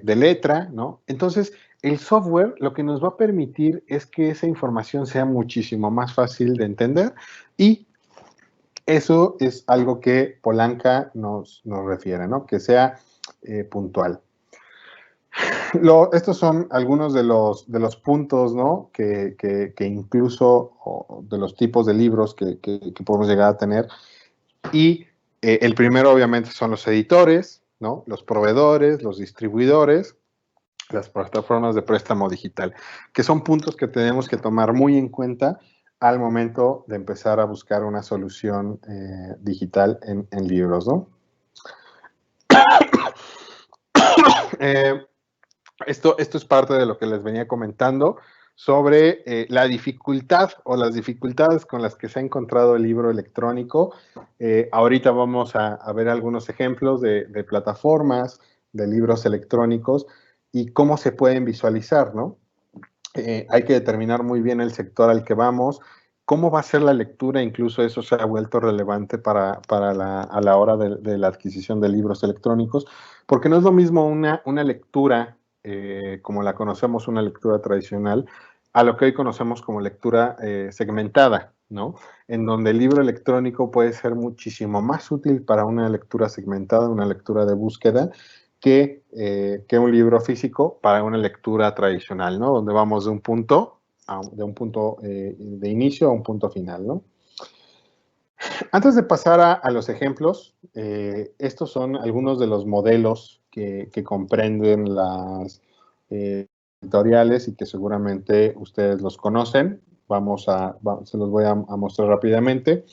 letra, ¿no? Entonces, el software lo que nos va a permitir es que esa información sea muchísimo más fácil de entender y eso es algo que Polanska nos refiere, ¿no? Que sea puntual. Estos son algunos de los puntos, ¿no? Que incluso de los tipos de libros que podemos llegar a tener. Y el primero, obviamente, son los editores, ¿no? Los proveedores, los distribuidores, las plataformas de préstamo digital, que son puntos que tenemos que tomar muy en cuenta al momento de empezar a buscar una solución digital en libros, ¿no? Esto es parte de lo que les venía comentando sobre la dificultad o las dificultades con las que se ha encontrado el libro electrónico. Ahorita vamos a ver algunos ejemplos de plataformas, de libros electrónicos y cómo se pueden visualizar, ¿no? Hay que determinar muy bien el sector al que vamos, cómo va a ser la lectura, incluso eso se ha vuelto relevante a la hora de la adquisición de libros electrónicos, porque no es lo mismo una lectura como la conocemos, una lectura tradicional, a lo que hoy conocemos como lectura segmentada, ¿no? En donde el libro electrónico puede ser muchísimo más útil para una lectura segmentada, una lectura de búsqueda, que un libro físico para una lectura tradicional, ¿no? Donde vamos de un punto de inicio a un punto final, ¿no? Antes de pasar a los ejemplos, estos son algunos de los modelos que comprenden las editoriales y que seguramente ustedes los conocen. Se los voy a mostrar rápidamente.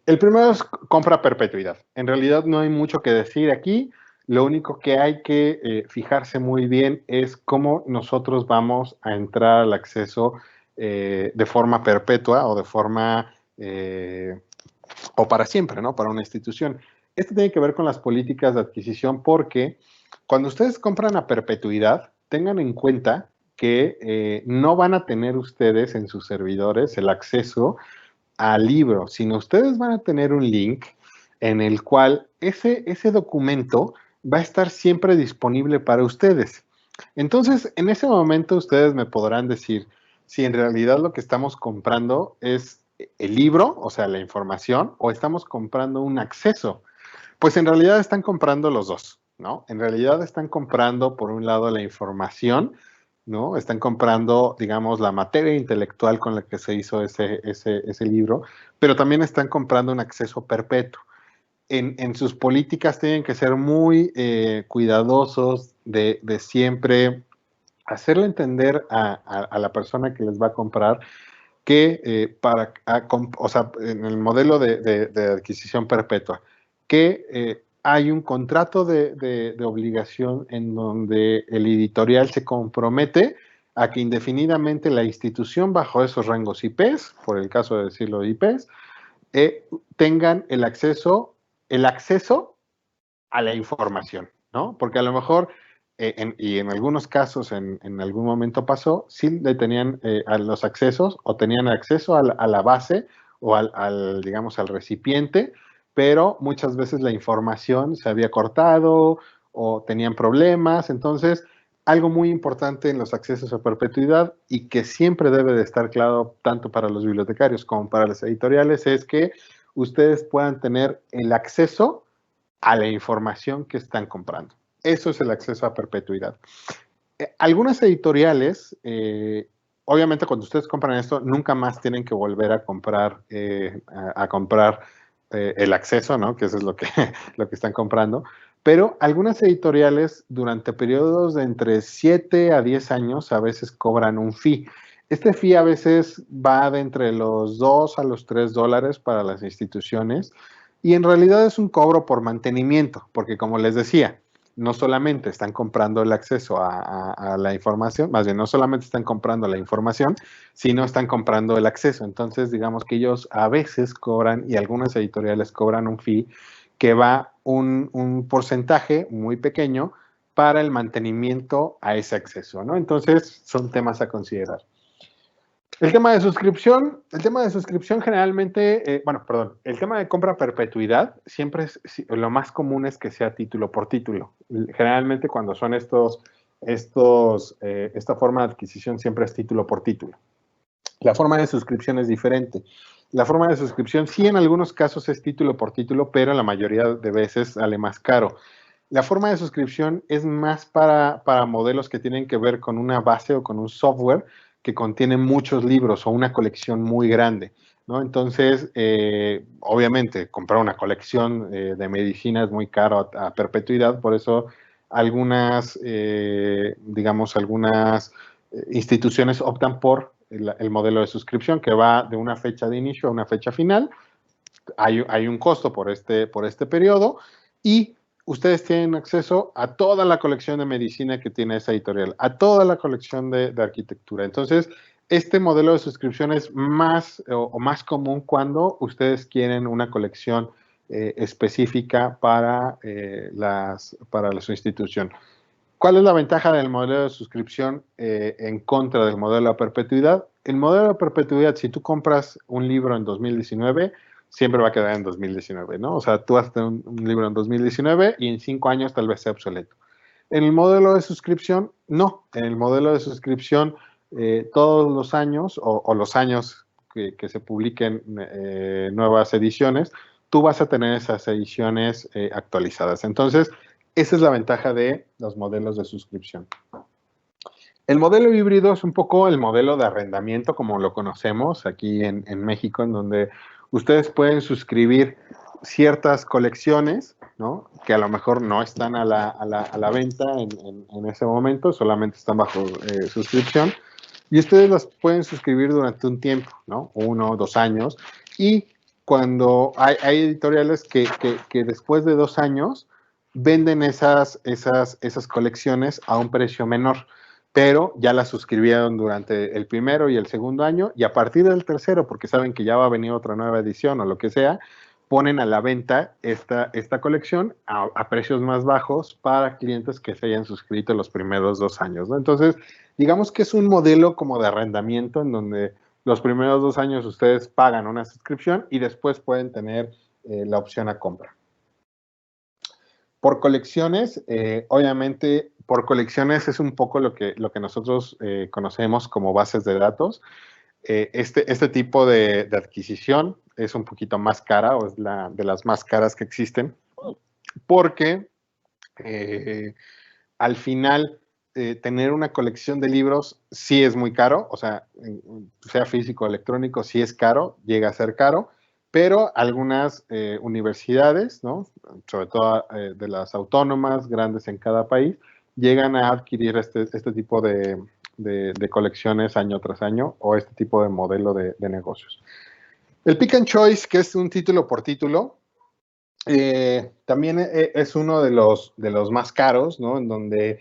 El primero es compra a perpetuidad. En realidad no hay mucho que decir aquí. Lo único que hay que fijarse muy bien es cómo nosotros vamos a entrar al acceso de forma perpetua o de forma o para siempre, ¿no? Para una institución. Esto tiene que ver con las políticas de adquisición porque cuando ustedes compran a perpetuidad, tengan en cuenta que no van a tener ustedes en sus servidores el acceso al libro, sino ustedes van a tener un link en el cual ese documento va a estar siempre disponible para ustedes. Entonces, en ese momento ustedes me podrán decir si en realidad lo que estamos comprando es el libro, o sea, la información, o estamos comprando un acceso. Pues en realidad están comprando los dos, ¿no? En realidad están comprando, por un lado, la información, ¿no? Están comprando, digamos, la materia intelectual con la que se hizo ese libro, pero también están comprando un acceso perpetuo. En sus políticas tienen que ser muy cuidadosos de siempre hacerle entender a la persona que les va a comprar que o sea, en el modelo de adquisición perpetua, que hay un contrato de obligación en donde el editorial se compromete a que indefinidamente la institución bajo esos rangos IPs, por el caso de decirlo de IPs, tengan el acceso a la información, ¿no? Porque a lo mejor, y en algunos casos en algún momento pasó, sí le tenían a los accesos o tenían acceso a la base o digamos, al recipiente, pero muchas veces la información se había cortado o tenían problemas. Entonces, algo muy importante en los accesos a perpetuidad y que siempre debe de estar claro tanto para los bibliotecarios como para las editoriales es que ustedes puedan tener el acceso a la información que están comprando. Eso es el acceso a perpetuidad. Algunas editoriales, obviamente cuando ustedes compran esto, nunca más tienen que volver a comprar, el acceso, ¿no? Que eso es lo que, lo que están comprando. Pero algunas editoriales durante periodos de entre 7 a 10 años a veces cobran un fee. Este fee a veces va de entre los 2 a los 3 dólares para las instituciones y en realidad es un cobro por mantenimiento, porque como les decía, no solamente están comprando el acceso a la información, más bien no solamente están comprando la información, sino están comprando el acceso. Entonces, digamos que ellos a veces cobran, y algunas editoriales cobran un fee que va un porcentaje muy pequeño para el mantenimiento a ese acceso, ¿no? Entonces, son temas a considerar. El tema de suscripción generalmente, el tema de compra a perpetuidad siempre es, lo más común es que sea título por título. Generalmente cuando son esta forma de adquisición siempre es título por título. La forma de suscripción es diferente. La forma de suscripción sí en algunos casos es título por título, pero la mayoría de veces sale más caro. La forma de suscripción es más para modelos que tienen que ver con una base o con un software que contiene muchos libros o una colección muy grande, ¿no? Entonces, obviamente, comprar una colección de medicina es muy caro a perpetuidad, por eso algunas, algunas instituciones optan por el modelo de suscripción que va de una fecha de inicio a una fecha final. Hay un costo por este periodo y ustedes tienen acceso a toda la colección de medicina que tiene esa editorial, a toda la colección de arquitectura. Entonces, este modelo de suscripción es más común cuando ustedes quieren una colección específica para su institución. ¿Cuál es la ventaja del modelo de suscripción en contra del modelo de perpetuidad? El modelo de perpetuidad, si tú compras un libro en 2019, siempre va a quedar en 2019, ¿no? O sea, tú vas a tener un libro en 2019 y en 5 años tal vez sea obsoleto. En el modelo de suscripción, no. En el modelo de suscripción, todos los años o los años que se publiquen nuevas ediciones, tú vas a tener esas ediciones actualizadas. Entonces, esa es la ventaja de los modelos de suscripción. El modelo híbrido es un poco el modelo de arrendamiento como lo conocemos aquí en México, en donde ustedes pueden suscribir ciertas colecciones, ¿no? Que a lo mejor no están a la venta en ese momento, solamente están bajo suscripción, y ustedes las pueden suscribir durante un tiempo, ¿no? 1 o 2 años, y cuando hay editoriales que después de 2 años venden esas colecciones a un precio menor, pero ya las suscribieron durante el primero y el segundo año, y a partir del tercero, porque saben que ya va a venir otra nueva edición o lo que sea, ponen a la venta esta colección a precios más bajos para clientes que se hayan suscrito los primeros 2 años, ¿no? Entonces, digamos que es un modelo como de arrendamiento en donde los primeros 2 años ustedes pagan una suscripción y después pueden tener la opción a compra. Por colecciones, obviamente, por colecciones es un poco lo que nosotros conocemos como bases de datos. Este tipo de adquisición es un poquito más cara o es de las más caras que existen porque al final tener una colección de libros sí es muy caro, o sea físico o electrónico, sí es caro, llega a ser caro, pero algunas universidades, ¿no? Sobre todo de las autónomas, grandes en cada país, llegan a adquirir este tipo de colecciones año tras año o este tipo de modelo de negocios. El Pick and Choice, que es un título por título, también es uno de los más caros, ¿no? En donde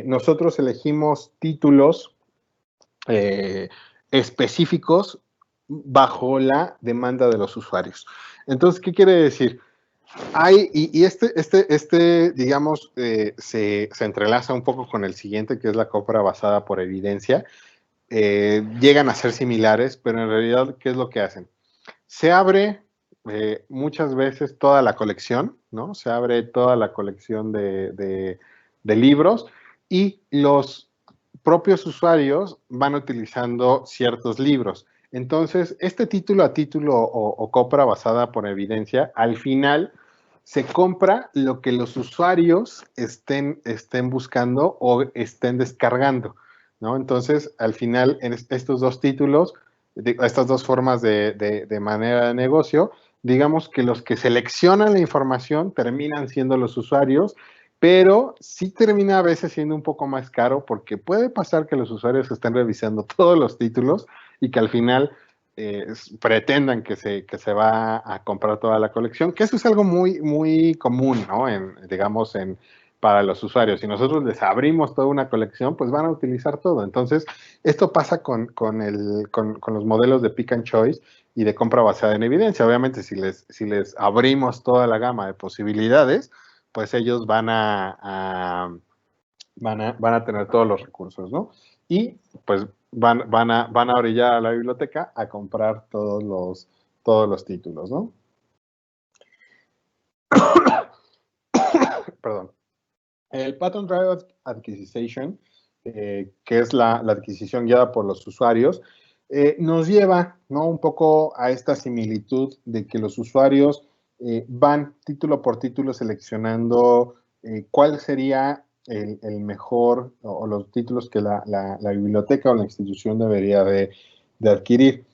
nosotros elegimos títulos específicos bajo la demanda de los usuarios. Entonces, ¿qué quiere decir? Digamos, se entrelaza un poco con el siguiente, que es la compra basada por evidencia. Llegan a ser similares, pero en realidad, ¿qué es lo que hacen? Se abre muchas veces toda la colección, ¿no? Se abre toda la colección de libros y los propios usuarios van utilizando ciertos libros. Entonces, este título a título o compra basada por evidencia, al final se compra lo que los usuarios estén buscando o estén descargando, ¿no? Entonces, al final, en estos dos títulos, estas dos formas de manera de negocio, digamos que los que seleccionan la información terminan siendo los usuarios, pero sí termina a veces siendo un poco más caro porque puede pasar que los usuarios estén revisando todos los títulos y que al final pretendan que se va a comprar toda la colección, que eso es algo muy, muy común, ¿no? Digamos, para los usuarios. Si nosotros les abrimos toda una colección, pues van a utilizar todo. Entonces, esto pasa con los modelos de pick and choice y de compra basada en evidencia. Obviamente, si les abrimos toda la gama de posibilidades, pues ellos van a tener todos los recursos, ¿no? Y pues van a orillar a la biblioteca a comprar todos los títulos, ¿no? Perdón. El Pattern Driven Acquisition, que es la adquisición guiada por los usuarios, nos lleva, ¿no?, un poco a esta similitud de que los usuarios van título por título seleccionando cuál sería el mejor o los títulos que la biblioteca o la institución debería de adquirir.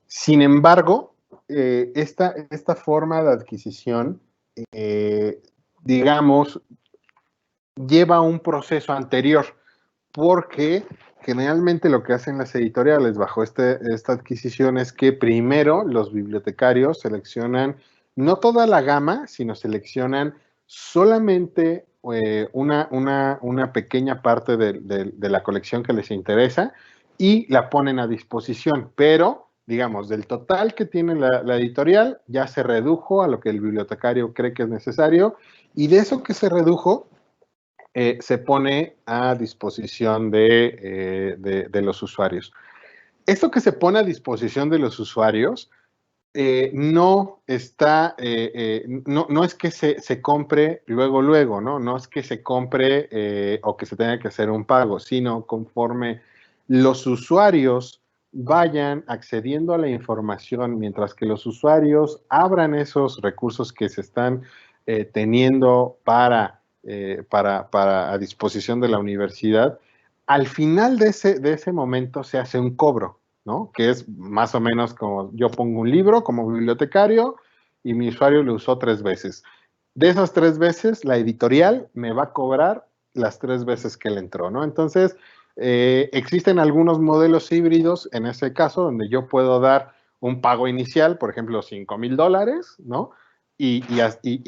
Sin embargo, esta forma de adquisición, digamos, lleva un proceso anterior, porque generalmente lo que hacen las editoriales bajo esta adquisición es que primero los bibliotecarios seleccionan no toda la gama, sino seleccionan solamente una pequeña parte de la colección que les interesa y la ponen a disposición, pero digamos, del total que tiene la editorial ya se redujo a lo que el bibliotecario cree que es necesario y de eso que se redujo, se pone a disposición de los usuarios. Esto que se pone a disposición de los usuarios no está, no es que se compre luego, ¿no? No es que se compre o que se tenga que hacer un pago, sino conforme los usuarios vayan accediendo a la información, mientras que los usuarios abran esos recursos que se están teniendo para a disposición de la universidad, al final de ese momento se hace un cobro, ¿no? Que es más o menos como yo pongo un libro como bibliotecario y mi usuario lo usó 3 veces. De esas 3 veces, la editorial me va a cobrar las 3 veces que le entró, ¿no? Entonces, existen algunos modelos híbridos en ese caso donde yo puedo dar un pago inicial, por ejemplo, $5,000, ¿no? Y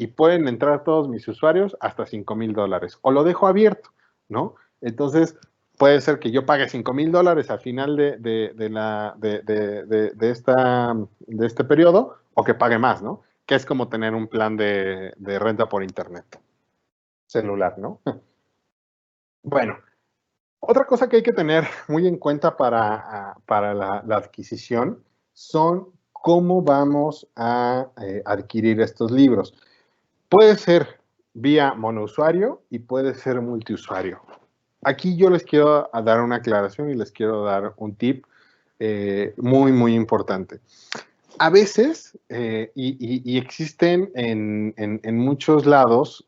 pueden entrar todos mis usuarios hasta $5,000. O lo dejo abierto, ¿no? Entonces, puede ser que yo pague $5,000 al final de este periodo o que pague más, ¿no? Que es como tener un plan de renta por internet celular, ¿no? Bueno, otra cosa que hay que tener muy en cuenta para la adquisición son cómo vamos a adquirir estos libros. Puede ser vía monousuario y puede ser multiusuario. Aquí yo les quiero dar una aclaración y les quiero dar un tip muy, muy importante. A veces, y existen en muchos lados,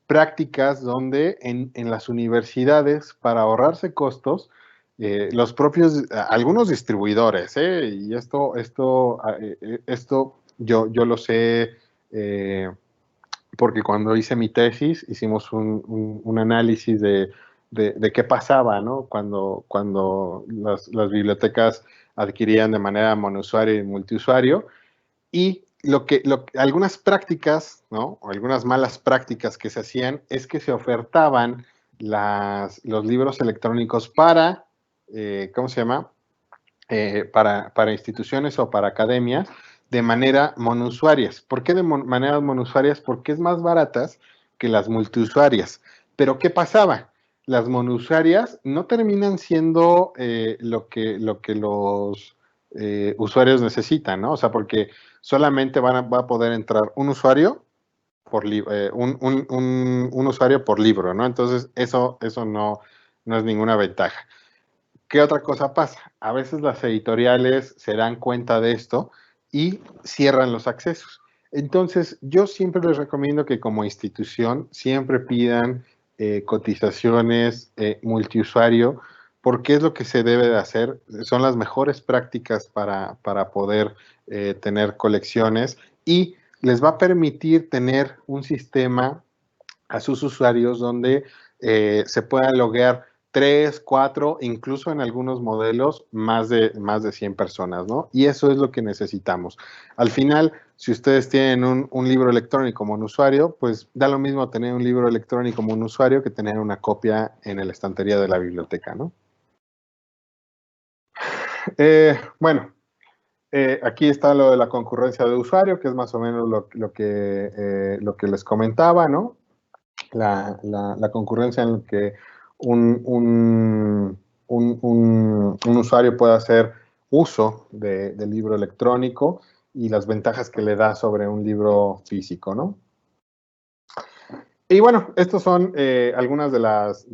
prácticas donde en las universidades, para ahorrarse costos, los propios, algunos distribuidores, y esto yo lo sé porque cuando hice mi tesis hicimos un análisis de qué pasaba, ¿no? Cuando las bibliotecas adquirían de manera monousuario y multiusuario. Y algunas prácticas, ¿no? O algunas malas prácticas que se hacían es que se ofertaban los libros electrónicos para, ¿cómo se llama? para instituciones o para academias de manera monousuarias. ¿Por qué de maneras monousuarias? Porque es más baratas que las multiusuarias. Pero ¿qué pasaba? Las monousuarias no terminan siendo lo que los usuarios necesitan, ¿no? O sea, porque solamente va a poder entrar un usuario por un usuario por libro, ¿no? Entonces, eso no es ninguna ventaja. ¿Qué otra cosa pasa? A veces las editoriales se dan cuenta de esto y cierran los accesos. Entonces, yo siempre les recomiendo que como institución siempre pidan cotizaciones multiusuario, porque es lo que se debe de hacer. Son las mejores prácticas para poder tener colecciones y les va a permitir tener un sistema a sus usuarios donde se puedan loguear 3, 4, incluso en algunos modelos más de 100 personas, ¿no? Y eso es lo que necesitamos. Al final, si ustedes tienen un libro electrónico como un usuario, pues da lo mismo tener un libro electrónico como un usuario que tener una copia en la estantería de la biblioteca, ¿no? Bueno, aquí está lo de la concurrencia de usuario, que es más o menos lo que les comentaba, ¿no? La concurrencia en la que un usuario puede hacer uso del libro electrónico y las ventajas que le da sobre un libro físico, ¿no? Y bueno, estos son algunas de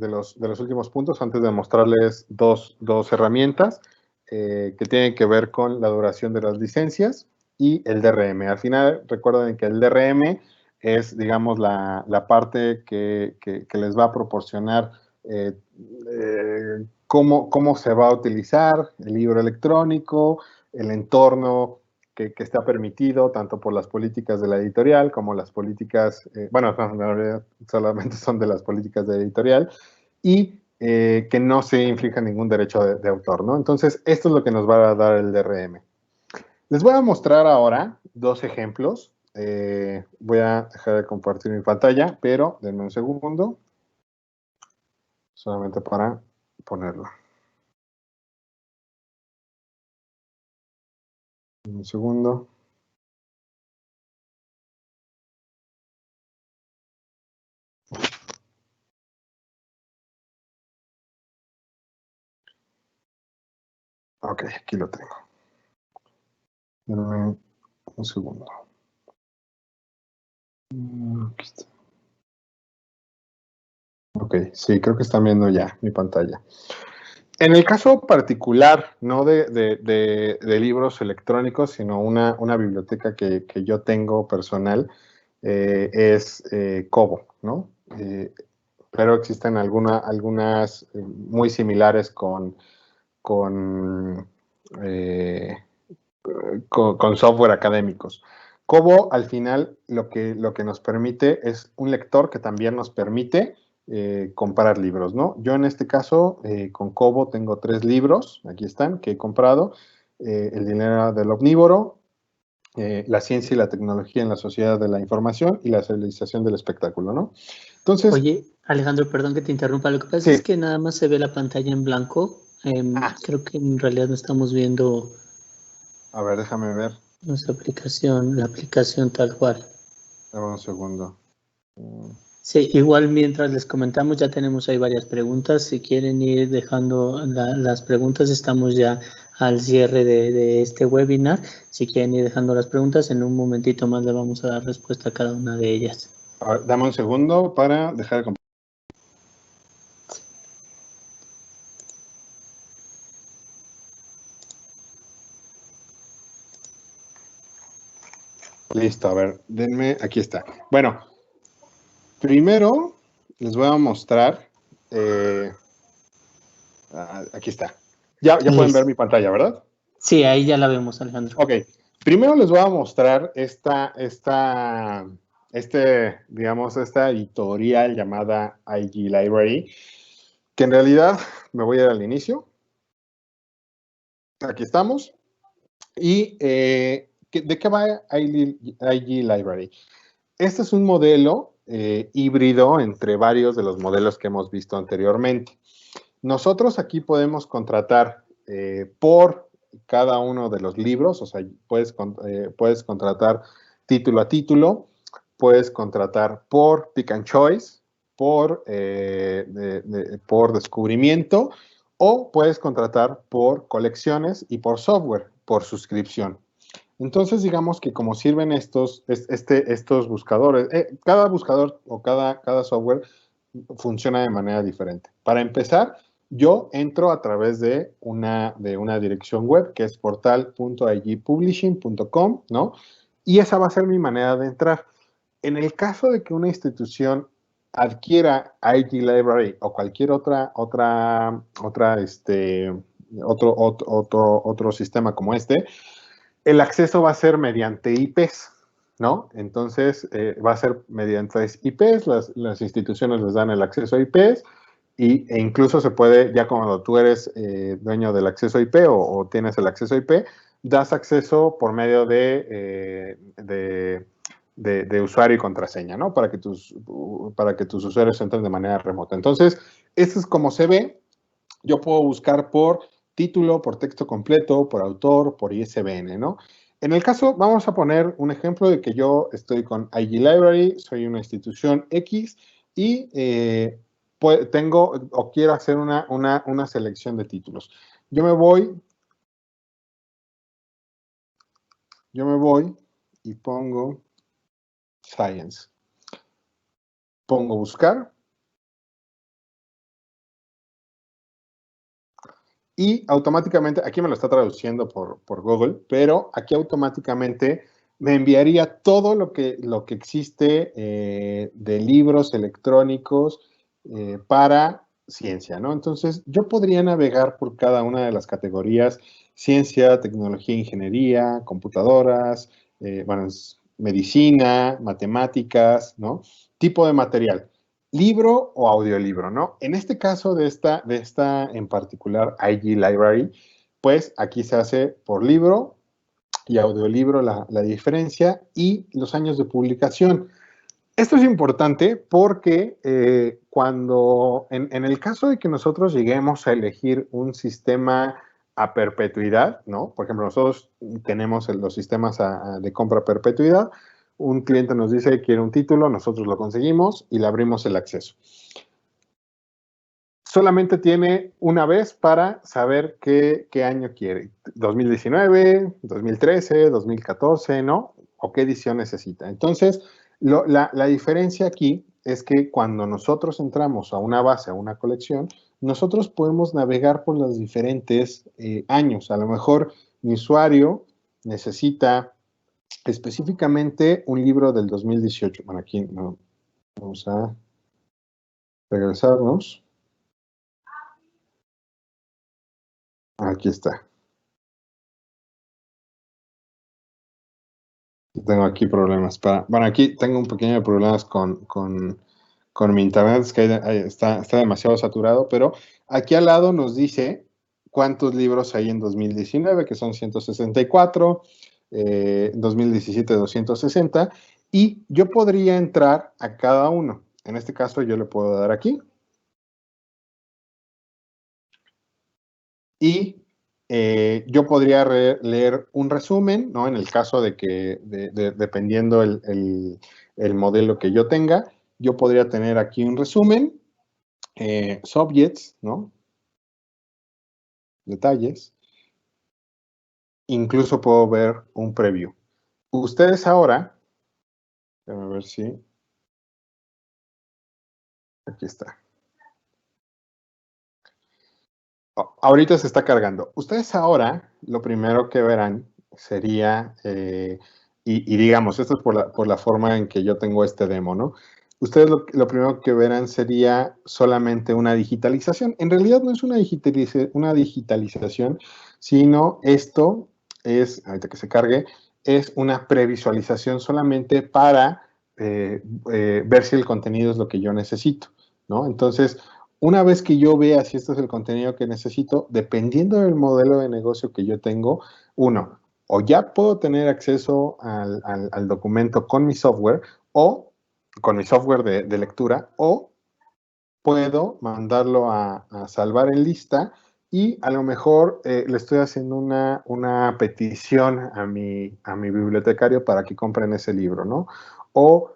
los últimos puntos antes de mostrarles dos herramientas que tienen que ver con la duración de las licencias y el DRM. Al final, recuerden que el DRM es, digamos, la parte que les va a proporcionar cómo se va a utilizar el libro electrónico, el entorno que está permitido tanto por las políticas de la editorial como las políticas, bueno, no, en realidad solamente son de las políticas de editorial, y que no se inflija ningún derecho de autor, ¿no? Entonces, esto es lo que nos va a dar el DRM. Les voy a mostrar ahora dos ejemplos. Voy a dejar de compartir mi pantalla, pero denme un segundo, solamente para ponerlo. Un segundo. Ok, aquí lo tengo. Denme un segundo. Aquí está. Ok, sí, creo que están viendo ya mi pantalla. En el caso particular, no de libros electrónicos, sino una biblioteca que yo tengo personal, es Kobo, ¿no? Pero existen algunas muy similares con, eh, con software académicos. Kobo, al final, lo que nos permite es un lector que también nos permite comprar libros, ¿no? Yo en este caso, con Kobo tengo 3 libros, aquí están, que he comprado. El dinero del omnívoro, la ciencia y la tecnología en la sociedad de la información y la civilización del espectáculo, ¿no? Entonces... Oye, Alejandro, perdón que te interrumpa. Lo que pasa sí. es que nada más se ve la pantalla en blanco. Creo que en realidad no estamos viendo... A ver, déjame ver. Nuestra aplicación, la aplicación tal cual. Dame un segundo. Sí, igual mientras les comentamos ya tenemos ahí varias preguntas. Si quieren ir dejando las preguntas, estamos ya al cierre de este webinar. Si quieren ir dejando las preguntas, en un momentito más le vamos a dar respuesta a cada una de ellas. A ver, dame un segundo para dejar de compartir. Listo, a ver, denme, aquí está. Bueno, primero les voy a mostrar, aquí está. Ya pueden ver mi pantalla, ¿verdad? Sí, ahí ya la vemos, Alejandro. Ok, primero les voy a mostrar esta editorial llamada IG Library, que en realidad me voy a ir al inicio. Aquí estamos. ¿Y de qué va IG Library? Este es un modelo híbrido entre varios de los modelos que hemos visto anteriormente. Nosotros aquí podemos contratar por cada uno de los libros, o sea, puedes contratar título a título, puedes contratar por pick and choice, por descubrimiento, o puedes contratar por colecciones y por software, por suscripción. Entonces, digamos que como sirven estos buscadores, cada buscador o cada software funciona de manera diferente. Para empezar, yo entro a través de una dirección web que es portal.igpublishing.com, ¿no? Y esa va a ser mi manera de entrar. En el caso de que una institución adquiera IG Library o cualquier otro sistema como este, el acceso va a ser mediante IPs, ¿no? Entonces, va a ser mediante IPs, las instituciones les dan el acceso a IPs e incluso se puede, ya cuando tú eres dueño del acceso a IP o tienes el acceso a IP, das acceso por medio de usuario y contraseña, ¿no? Para que tus usuarios entren de manera remota. Entonces, esto es como se ve. Yo puedo buscar por título, por texto completo, por autor, por ISBN, ¿no? En el caso, vamos a poner un ejemplo de que yo estoy con IG Library, soy una institución X y tengo o quiero hacer una selección de títulos. Yo me voy y pongo Science. Pongo buscar. Y automáticamente, aquí me lo está traduciendo por Google, pero aquí automáticamente me enviaría todo lo que existe de libros electrónicos para ciencia, ¿no? Entonces, yo podría navegar por cada una de las categorías: ciencia, tecnología, ingeniería, computadoras, medicina, matemáticas, ¿no? Tipo de material. Libro o audiolibro, ¿no? En este caso de esta en particular IG Library, pues aquí se hace por libro y audiolibro la diferencia y los años de publicación. Esto es importante porque cuando, en el caso de que nosotros lleguemos a elegir un sistema a perpetuidad, ¿no? Por ejemplo, nosotros tenemos los sistemas de compra a perpetuidad. Un cliente nos dice que quiere un título, nosotros lo conseguimos y le abrimos el acceso. Solamente tiene una vez para saber qué año quiere. 2019, 2013, 2014, ¿no? O qué edición necesita. Entonces, la diferencia aquí es que cuando nosotros entramos a una base, a una colección, nosotros podemos navegar por los diferentes años. A lo mejor mi usuario necesita específicamente un libro del 2018. Bueno, aquí no. Vamos a regresarnos. Aquí está. Tengo aquí problemas. Bueno, aquí tengo un pequeño problemas con mi internet, es que está demasiado saturado, pero aquí al lado nos dice cuántos libros hay en 2019, que son 164, 2017 260, y yo podría entrar a cada uno. En este caso yo le puedo dar aquí. Y yo podría leer un resumen, ¿no? En el caso de que, dependiendo el modelo que yo tenga, yo podría tener aquí un resumen, subjects, ¿no? Detalles. Incluso puedo ver un preview. Ustedes ahora, déjame ver si, aquí está. Ahorita se está cargando. Ustedes ahora, lo primero que verán sería, y digamos, esto es por la forma en que yo tengo este demo, ¿no? Ustedes lo primero que verán sería solamente una digitalización. En realidad no es una digitalización, sino esto es, ahorita que se cargue, es una previsualización solamente para ver si el contenido es lo que yo necesito, ¿no? Entonces, una vez que yo vea si este es el contenido que necesito, dependiendo del modelo de negocio que yo tengo, uno, o ya puedo tener acceso al documento con mi software o con mi software de lectura, o puedo mandarlo a salvar en lista y a lo mejor le estoy haciendo una petición a mi bibliotecario para que compren ese libro, ¿no? O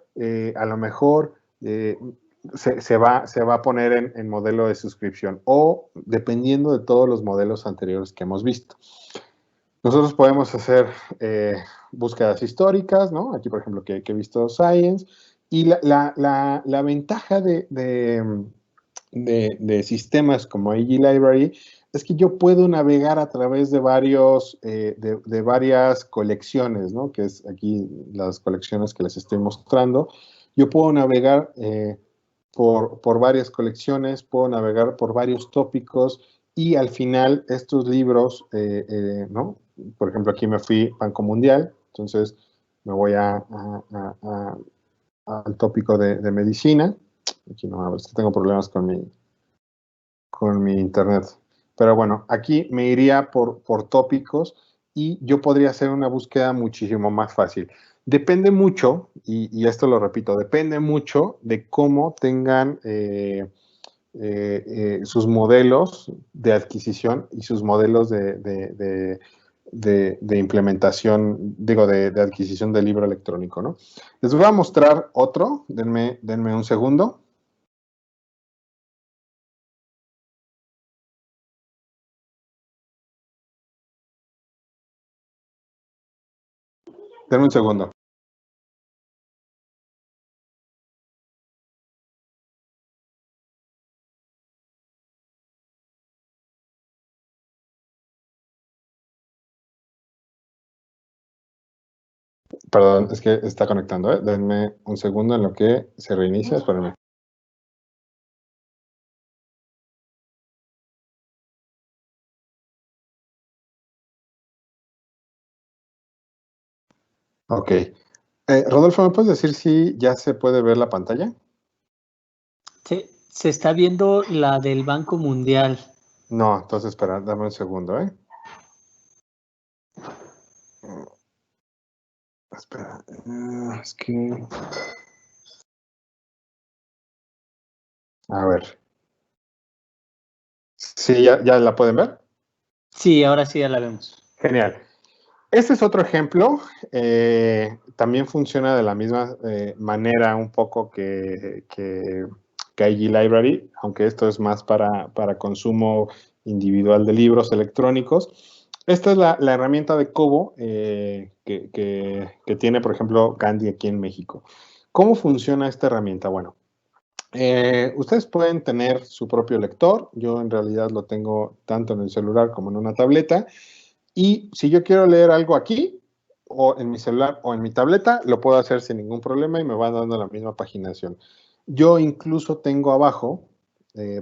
a lo mejor se va a poner en modelo de suscripción o dependiendo de todos los modelos anteriores que hemos visto. Nosotros podemos hacer búsquedas históricas, ¿no? Aquí, por ejemplo, que he visto Science. Y la ventaja de sistemas como AG Library es que yo puedo navegar a través de varias colecciones, ¿no? Que es aquí las colecciones que les estoy mostrando. Yo puedo navegar por varias colecciones, puedo navegar por varios tópicos y al final estos libros, ¿no? Por ejemplo, aquí me fui Banco Mundial, entonces me voy al tópico de medicina. Aquí no, a ver si tengo problemas con mi internet. Pero bueno, aquí me iría por tópicos y yo podría hacer una búsqueda muchísimo más fácil. Depende mucho, y esto lo repito, depende mucho de cómo tengan sus modelos de adquisición y sus modelos de implementación, digo, de adquisición del libro electrónico, ¿no? Les voy a mostrar otro, denme un segundo. Denme un segundo. Perdón, es que está conectando, ¿eh? Denme un segundo en lo que se reinicia, espérenme. Ok. Rodolfo, ¿me puedes decir si ya se puede ver la pantalla? Se está viendo la del Banco Mundial. No, entonces espera, dame un segundo, ¿eh? Espera, es que... A ver. ¿Sí, ya la pueden ver? Sí, ahora sí ya la vemos. Genial. Este es otro ejemplo. También funciona de la misma manera un poco que IG Library, aunque esto es más para consumo individual de libros electrónicos. Esta es la herramienta de Kobo que tiene, por ejemplo, Gandhi aquí en México. ¿Cómo funciona esta herramienta? Bueno, ustedes pueden tener su propio lector. Yo en realidad lo tengo tanto en el celular como en una tableta. Y si yo quiero leer algo aquí, o en mi celular o en mi tableta, lo puedo hacer sin ningún problema y me va dando la misma paginación. Yo incluso tengo abajo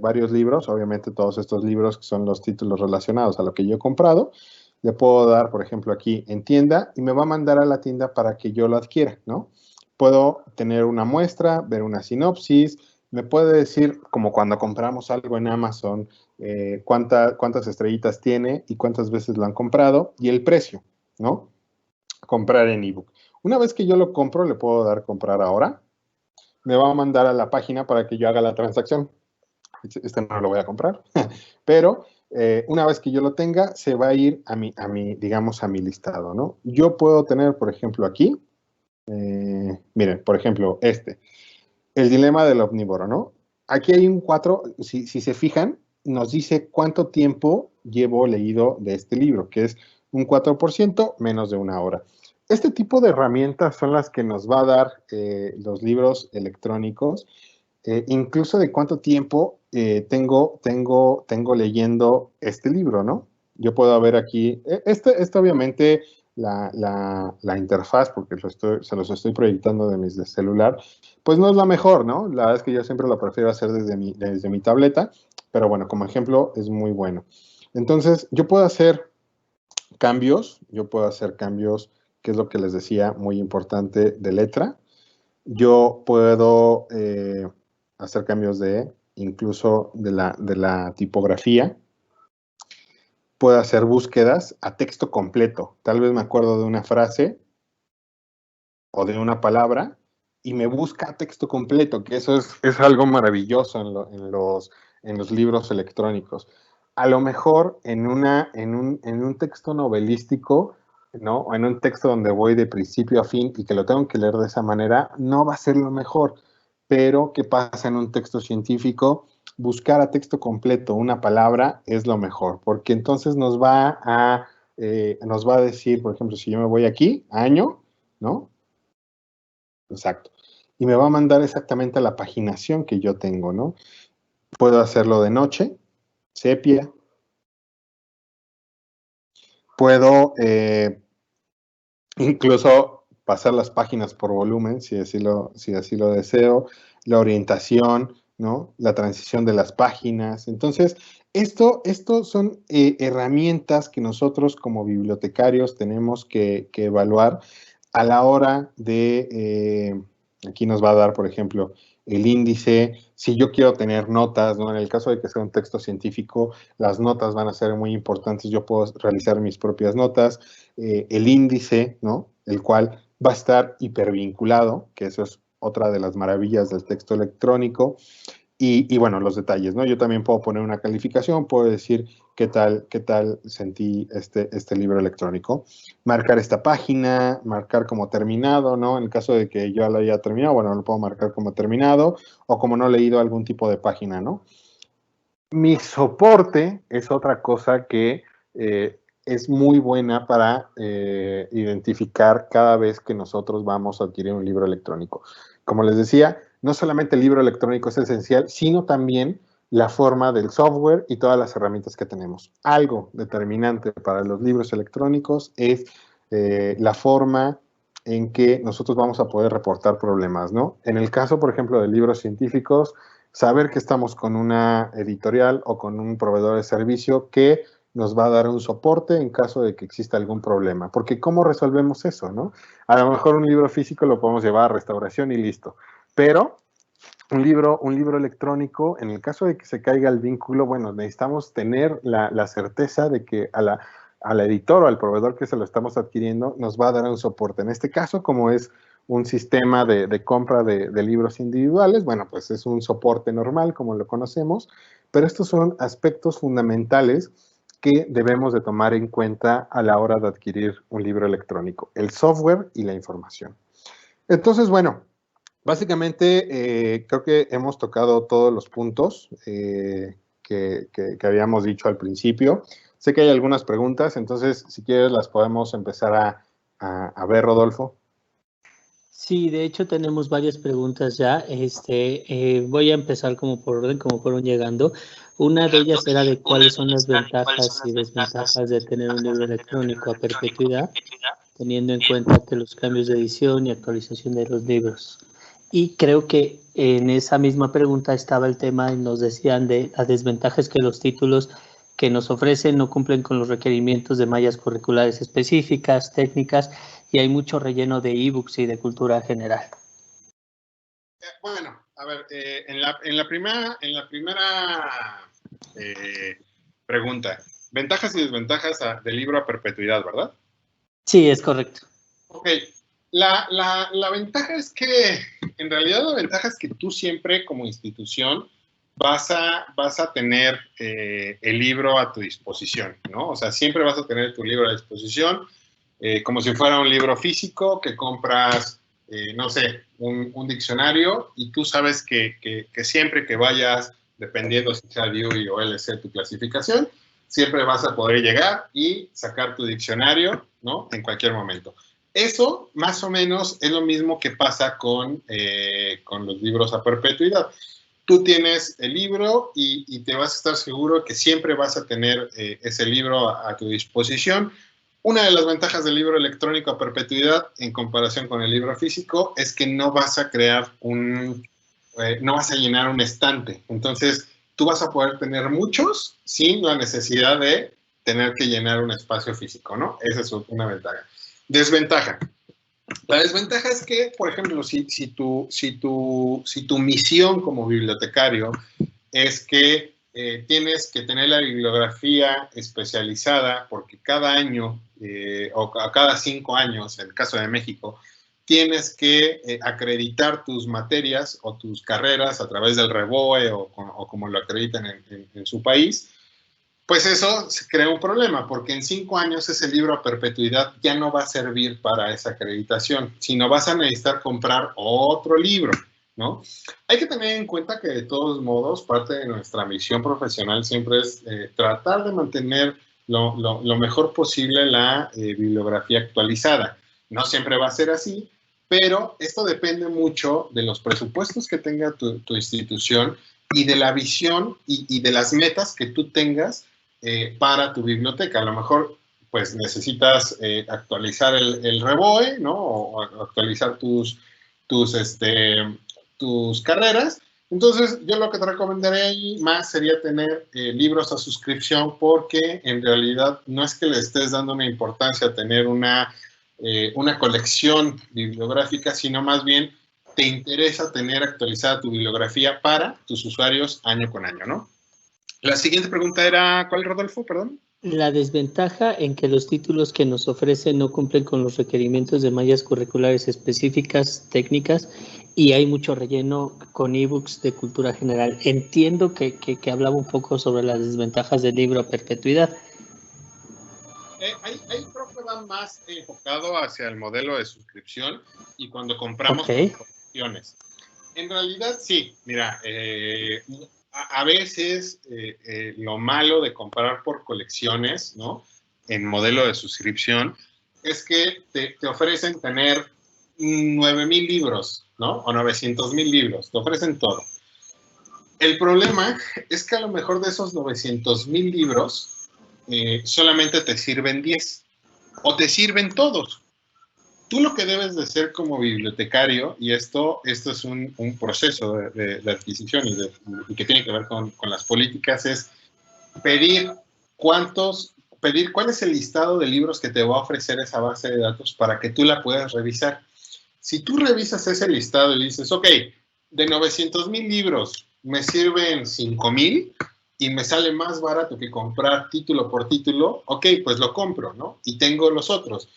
varios libros, obviamente todos estos libros que son los títulos relacionados a lo que yo he comprado. Le puedo dar, por ejemplo, aquí en tienda y me va a mandar a la tienda para que yo lo adquiera, ¿no? Puedo tener una muestra, ver una sinopsis, me puede decir, como cuando compramos algo en Amazon, cuántas estrellitas tiene y cuántas veces lo han comprado y el precio, ¿no? Comprar en ebook. Una vez que yo lo compro, le puedo dar comprar ahora. Me va a mandar a la página para que yo haga la transacción. Este no lo voy a comprar, pero una vez que yo lo tenga, se va a ir digamos, a mi listado, ¿no? Yo puedo tener, por ejemplo, aquí, miren, por ejemplo, el dilema del omnívoro, ¿no? Aquí hay un 4, si se fijan, nos dice cuánto tiempo llevo leído de este libro, que es un 4% menos de una hora. Este tipo de herramientas son las que nos va a dar los libros electrónicos, incluso de cuánto tiempo tengo leyendo este libro, ¿no? Yo puedo ver aquí, esto obviamente la interfaz, porque se los estoy proyectando de mi celular, pues no es la mejor, ¿no? La verdad es que yo siempre lo prefiero hacer desde mi tableta, pero bueno, como ejemplo es muy bueno. Entonces, yo puedo hacer cambios, que es lo que les decía, muy importante, de letra. Yo puedo hacer cambios incluso de la tipografía. Puedo hacer búsquedas a texto completo. Tal vez me acuerdo de una frase o de una palabra y me busca texto completo, que eso es algo maravilloso en los libros electrónicos. a lo mejor en un texto novelístico, ¿no? O en un texto donde voy de principio a fin y que lo tengo que leer de esa manera, no va a ser lo mejor. Pero, ¿qué pasa en un texto científico? Buscar a texto completo una palabra es lo mejor, porque entonces nos va a decir, por ejemplo, si yo me voy aquí, año, ¿no? Exacto. Y me va a mandar exactamente a la paginación que yo tengo, ¿no? Puedo hacerlo de noche, sepia. Puedo incluso pasar las páginas por volumen, si así lo deseo, la orientación, ¿no? La transición de las páginas. Entonces, esto son herramientas que nosotros como bibliotecarios tenemos que evaluar a la hora de, aquí nos va a dar, por ejemplo, el índice. Si yo quiero tener notas, ¿no? En el caso de que sea un texto científico, las notas van a ser muy importantes. Yo puedo realizar mis propias notas. El índice, ¿no? El cual va a estar hipervinculado, que eso es otra de las maravillas del texto electrónico. Y bueno, los detalles, ¿no? Yo también puedo poner una calificación, puedo decir qué tal sentí este libro electrónico. Marcar esta página, marcar como terminado, ¿no? En el caso de que yo lo haya terminado, bueno, lo puedo marcar como terminado o como no he leído algún tipo de página, ¿no? Mi soporte es otra cosa que es muy buena para identificar cada vez que nosotros vamos a adquirir un libro electrónico. Como les decía, no solamente el libro electrónico es esencial, sino también la forma del software y todas las herramientas que tenemos. Algo determinante para los libros electrónicos es la forma en que nosotros vamos a poder reportar problemas, ¿no? En el caso, por ejemplo, de libros científicos, saber que estamos con una editorial o con un proveedor de servicio que nos va a dar un soporte en caso de que exista algún problema. Porque ¿cómo resolvemos eso, no? A lo mejor un libro físico lo podemos llevar a restauración y listo. Pero un libro electrónico, en el caso de que se caiga el vínculo, bueno, necesitamos tener la certeza de que al editor o al proveedor que se lo estamos adquiriendo nos va a dar un soporte. En este caso, como es un sistema de compra de libros individuales, bueno, pues es un soporte normal, como lo conocemos, pero estos son aspectos fundamentales que debemos de tomar en cuenta a la hora de adquirir un libro electrónico, el software y la información. Entonces, bueno, básicamente, creo que hemos tocado todos los puntos que habíamos dicho al principio. Sé que hay algunas preguntas, entonces, si quieres, las podemos empezar a ver, Rodolfo. Sí, de hecho tenemos varias preguntas ya. Voy a empezar como por orden, como fueron llegando. Una de ellas era de cuáles son las ventajas y desventajas de tener un libro electrónico a perpetuidad, teniendo en cuenta que los cambios de edición y actualización de los libros. Y creo que en esa misma pregunta estaba el tema y nos decían de las desventajas que los títulos que nos ofrecen no cumplen con los requerimientos de mallas curriculares específicas, técnicas, y hay mucho relleno de ebooks y de cultura general. Bueno, a ver, en la primera pregunta, ventajas y desventajas del libro a perpetuidad, ¿verdad? Sí, es correcto. Ok, la ventaja es que, en realidad la ventaja es que tú siempre como institución vas a tener el libro a tu disposición, ¿no? O sea, siempre vas a tener tu libro a disposición, como si fuera un libro físico que compras, no sé, un diccionario y tú sabes que siempre que vayas, dependiendo si sea DEWY o LC tu clasificación, siempre vas a poder llegar y sacar tu diccionario, ¿no? En cualquier momento. Eso, más o menos, es lo mismo que pasa con los libros a perpetuidad. Tú tienes el libro y te vas a estar seguro que siempre vas a tener ese libro a tu disposición. Una de las ventajas del libro electrónico a perpetuidad en comparación con el libro físico es que no vas a crear no vas a llenar un estante. Entonces, tú vas a poder tener muchos sin la necesidad de tener que llenar un espacio físico, ¿no? Esa es una ventaja. Desventaja. La desventaja es que, por ejemplo, si tu misión como bibliotecario es que tienes que tener la bibliografía especializada porque cada año o cada 5 años, en el caso de México, tienes que acreditar tus materias o tus carreras a través del REBOE o como lo acreditan en su país. Pues eso se crea un problema, porque en 5 años ese libro a perpetuidad ya no va a servir para esa acreditación, sino vas a necesitar comprar otro libro, ¿no? Hay que tener en cuenta que de todos modos parte de nuestra misión profesional siempre es tratar de mantener lo mejor posible la bibliografía actualizada. No siempre va a ser así, pero esto depende mucho de los presupuestos que tenga tu institución y de la visión y de las metas que tú tengas para tu biblioteca. A lo mejor pues necesitas actualizar el REBOE, ¿no? O actualizar tus carreras. Entonces, yo lo que te recomendaría ahí más sería tener libros a suscripción, porque en realidad no es que le estés dando una importancia a tener una colección bibliográfica, sino más bien te interesa tener actualizada tu bibliografía para tus usuarios año con año, ¿no? La siguiente pregunta era, ¿cuál, Rodolfo? Perdón. La desventaja en que los títulos que nos ofrecen no cumplen con los requerimientos de mallas curriculares específicas, técnicas, y hay mucho relleno con ebooks de cultura general. Entiendo que hablaba un poco sobre las desventajas del libro a perpetuidad. Ahí creo que va más enfocado hacia el modelo de suscripción y cuando compramos colecciones. En realidad, sí, mira, a veces lo malo de comprar por colecciones, ¿no? En modelo de suscripción, es que te ofrecen tener 9,000 libros, ¿no? O 900,000 libros, te ofrecen todo. El problema es que a lo mejor de esos 900,000 libros, solamente te sirven 10 o te sirven todos. Tú lo que debes de hacer como bibliotecario, y esto es un proceso de adquisición y que tiene que ver con las políticas, es pedir cuál es el listado de libros que te va a ofrecer esa base de datos para que tú la puedas revisar. Si tú revisas ese listado y dices, ok, de 900,000 libros me sirven 5,000 y me sale más barato que comprar título por título, ok, pues lo compro, ¿no? Y tengo los otros.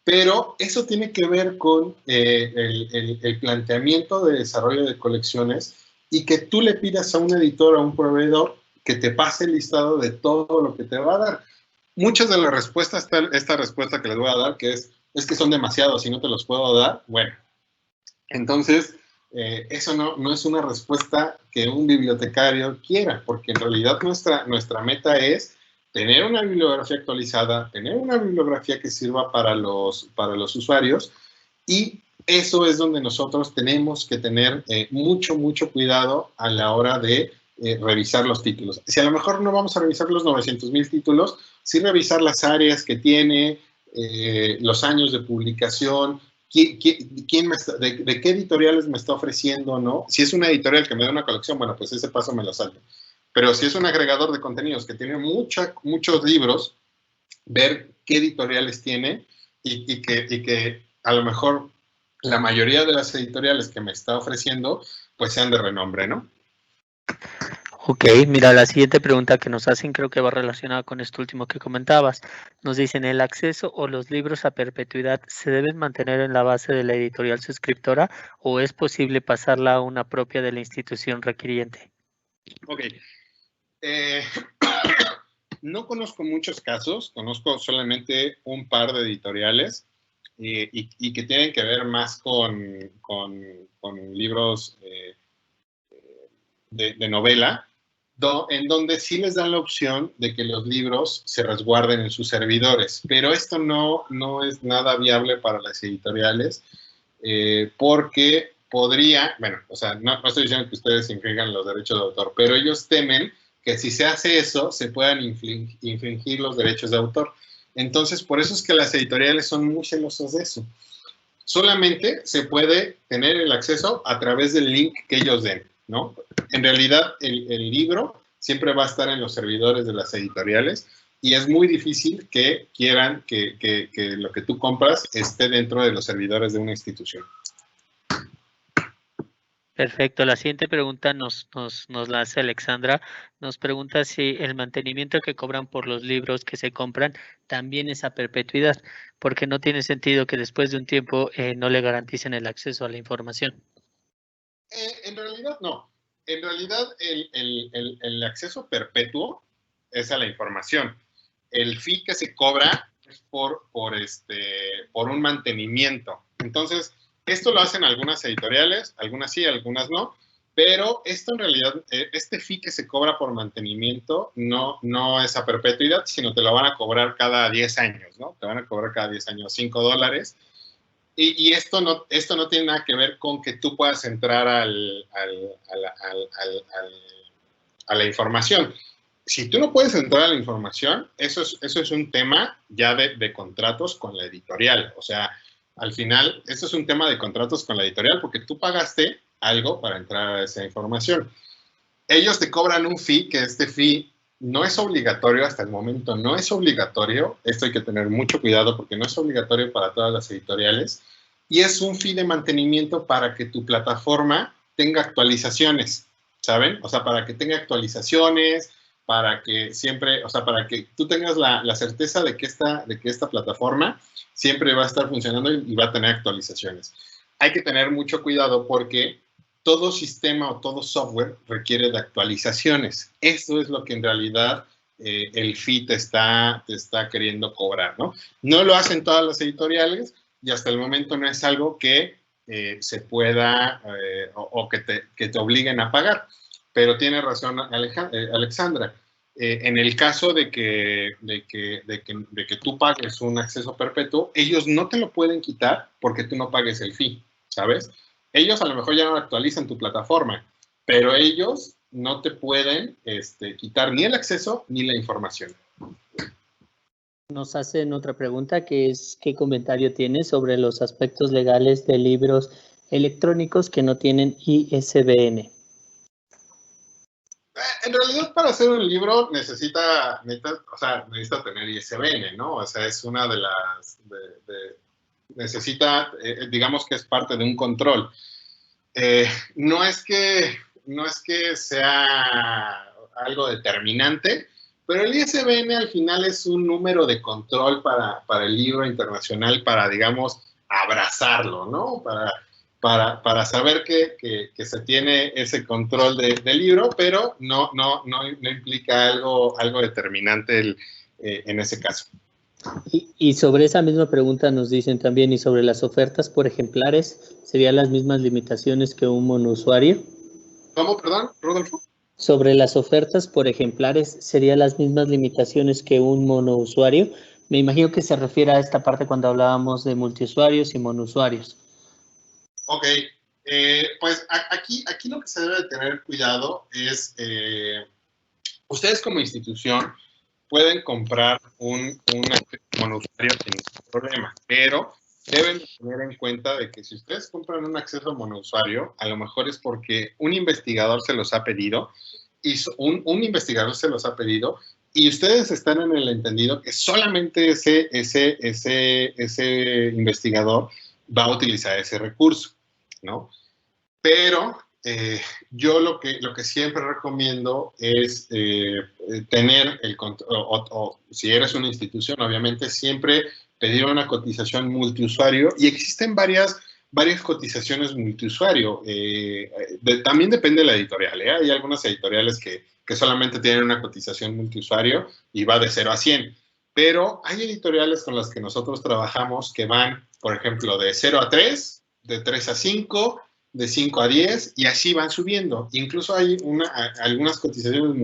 Pero eso tiene que ver con el planteamiento de desarrollo de colecciones y que tú le pidas a un editor o a un proveedor que te pase el listado de todo lo que te va a dar. Muchas de las respuestas, esta respuesta que les voy a dar, que es que son demasiados y no te los puedo dar. Bueno, entonces eso no es una respuesta que un bibliotecario quiera, porque en realidad nuestra meta es tener una bibliografía actualizada, tener una bibliografía que sirva para los usuarios, y eso es donde nosotros tenemos que tener mucho mucho cuidado a la hora de revisar los títulos. Si a lo mejor no vamos a revisar los 900,000 títulos, sí revisar las áreas que tiene, los años de publicación, de qué editoriales me está ofreciendo, ¿no? Si es una editorial que me da una colección, bueno, pues ese paso me lo salto. Pero si es un agregador de contenidos que tiene muchos libros, ver qué editoriales tiene y que a lo mejor la mayoría de las editoriales que me está ofreciendo, pues sean de renombre, ¿no? Ok, mira, la siguiente pregunta que nos hacen creo que va relacionada con esto último que comentabas. Nos dicen, ¿el acceso o los libros a perpetuidad se deben mantener en la base de la editorial suscriptora o es posible pasarla a una propia de la institución requiriente? Ok. No conozco muchos casos, conozco solamente un par de editoriales y que tienen que ver más con libros de novela, en donde sí les dan la opción de que los libros se resguarden en sus servidores, pero esto no es nada viable para las editoriales porque podría, bueno, o sea, no estoy diciendo que ustedes infringan los derechos de autor, pero ellos temen que si se hace eso, se puedan infringir los derechos de autor. Entonces, por eso es que las editoriales son muy celosas de eso. Solamente se puede tener el acceso a través del link que ellos den, ¿no? En realidad, el libro siempre va a estar en los servidores de las editoriales y es muy difícil que quieran que lo que tú compras esté dentro de los servidores de una institución. Perfecto. La siguiente pregunta nos la hace Alexandra. Nos pregunta si el mantenimiento que cobran por los libros que se compran también es a perpetuidad, porque no tiene sentido que después de un tiempo no le garanticen el acceso a la información. En realidad no. En realidad el acceso perpetuo es a la información. El fee que se cobra es por un mantenimiento. Entonces, esto lo hacen algunas editoriales, algunas sí, algunas no, pero esto en realidad, este fee que se cobra por mantenimiento no es a perpetuidad, sino te lo van a cobrar cada 10 años, ¿no? Te van a cobrar cada 10 años $5. Y esto no tiene nada que ver con que tú puedas entrar a la información. Si tú no puedes entrar a la información, eso es un tema ya de contratos con la editorial. O sea, al final, esto es un tema de contratos con la editorial porque tú pagaste algo para entrar a esa información. Ellos te cobran un fee, que este fee no es obligatorio hasta el momento, no es obligatorio. Esto hay que tener mucho cuidado porque no es obligatorio para todas las editoriales. Y es un fee de mantenimiento para que tu plataforma tenga actualizaciones, ¿saben? O sea, para que tenga actualizaciones, para que siempre, o sea, para que tú tengas la certeza de que esta plataforma siempre va a estar funcionando y va a tener actualizaciones. Hay que tener mucho cuidado porque todo sistema o todo software requiere de actualizaciones. Eso es lo que en realidad el fee te está queriendo cobrar, ¿no? No lo hacen todas las editoriales y hasta el momento no es algo que se pueda o que te obliguen a pagar. Pero tiene razón Alexandra. En el caso de que tú pagues un acceso perpetuo, ellos no te lo pueden quitar porque tú no pagues el fee, ¿sabes? Ellos a lo mejor ya no actualizan tu plataforma, pero ellos no te pueden quitar ni el acceso ni la información. Nos hacen otra pregunta, que es ¿qué comentario tienes sobre los aspectos legales de libros electrónicos que no tienen ISBN? En realidad, para hacer un libro necesita tener ISBN, ¿no? O sea, es una de las... necesita, digamos que es parte de un control. No es que sea algo determinante, pero el ISBN al final es un número de control para el libro internacional, para, digamos, abrazarlo, ¿no? Para saber que se tiene ese control del libro, pero no implica algo determinante en ese caso. Y sobre esa misma pregunta nos dicen también, ¿y sobre las ofertas por ejemplares, serían las mismas limitaciones que un monousuario? ¿Cómo, perdón, Rodolfo? Sobre las ofertas por ejemplares, ¿serían las mismas limitaciones que un monousuario? Me imagino que se refiere a esta parte cuando hablábamos de multiusuarios y monousuarios. Ok, pues aquí lo que se debe de tener cuidado es, ustedes como institución pueden comprar un monousuario sin ningún problema, pero deben tener en cuenta de que si ustedes compran un acceso monousuario, a lo mejor es porque un investigador se los ha pedido, y un investigador se los ha pedido, y ustedes están en el entendido que solamente ese investigador va a utilizar ese recurso, ¿no? Pero yo lo que siempre recomiendo es tener el control, o si eres una institución, obviamente, siempre pedir una cotización multiusuario, y existen varias cotizaciones multiusuario. También depende de la editorial, ¿eh? Hay algunas editoriales que solamente tienen una cotización multiusuario y va de 0 a 100. Pero hay editoriales con las que nosotros trabajamos que van, por ejemplo, de 0 a 3, de 3 a 5, de 5 a 10, y así van subiendo. Incluso hay algunas cotizaciones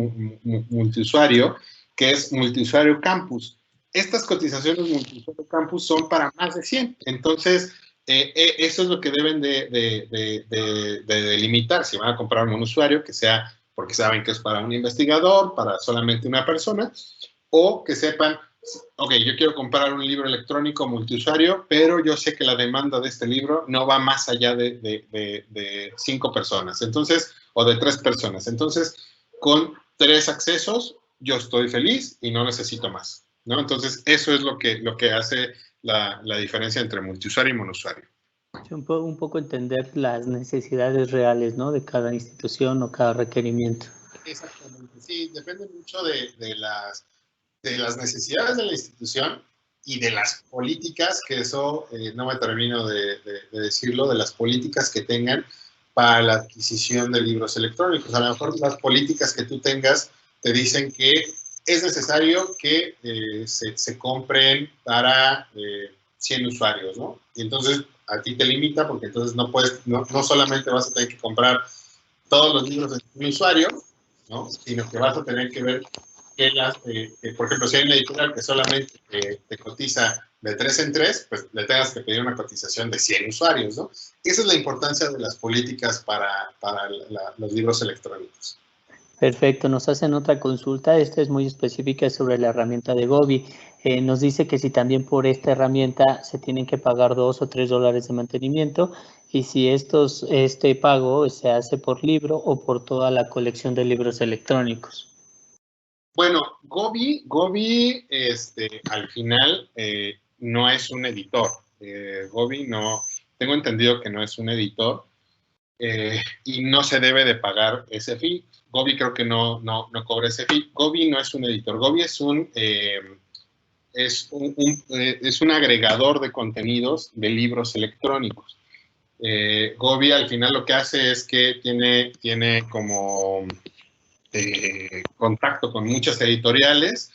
multiusuario, que es multiusuario campus. Estas cotizaciones multiusuario campus son para más de 100. Entonces, eso es lo que deben de delimitar. Si van a comprar un usuario, que sea porque saben que es para un investigador, para solamente una persona, o que sepan, ok, yo quiero comprar un libro electrónico multiusuario, pero yo sé que la demanda de este libro no va más allá de 5 personas, entonces, o de 3 personas. Entonces, con 3 accesos, yo estoy feliz y no necesito más, ¿no? Entonces, eso es lo que hace la diferencia entre multiusuario y monousuario. Un poco entender las necesidades reales, ¿no? De cada institución o cada requerimiento. Exactamente, sí, depende mucho de las necesidades de la institución y de las políticas, que eso no me termino de decirlo, de las políticas que tengan para la adquisición de libros electrónicos. A lo mejor las políticas que tú tengas te dicen que es necesario que se compren para 100 usuarios, ¿no? Y entonces a ti te limita porque entonces no puedes, no solamente vas a tener que comprar todos los libros de un usuario, ¿no? Sino que vas a tener que ver que por ejemplo, si hay una editorial que solamente te cotiza de 3 en 3, pues le tengas que pedir una cotización de 100 usuarios, ¿no? Esa es la importancia de las políticas para los libros electrónicos. Perfecto, nos hacen otra consulta, esta es muy específica sobre la herramienta de Gobi. Nos dice que si también por esta herramienta se tienen que pagar $2 o $3 de mantenimiento y si este pago se hace por libro o por toda la colección de libros electrónicos. Bueno, Gobi al final no es un editor. Gobi no, tengo entendido que no es un editor y no se debe de pagar ese fee. Gobi creo que no cobra ese fee. Gobi no es un editor. Gobi es un agregador de contenidos de libros electrónicos. Gobi al final lo que hace es que tiene como contacto con muchas editoriales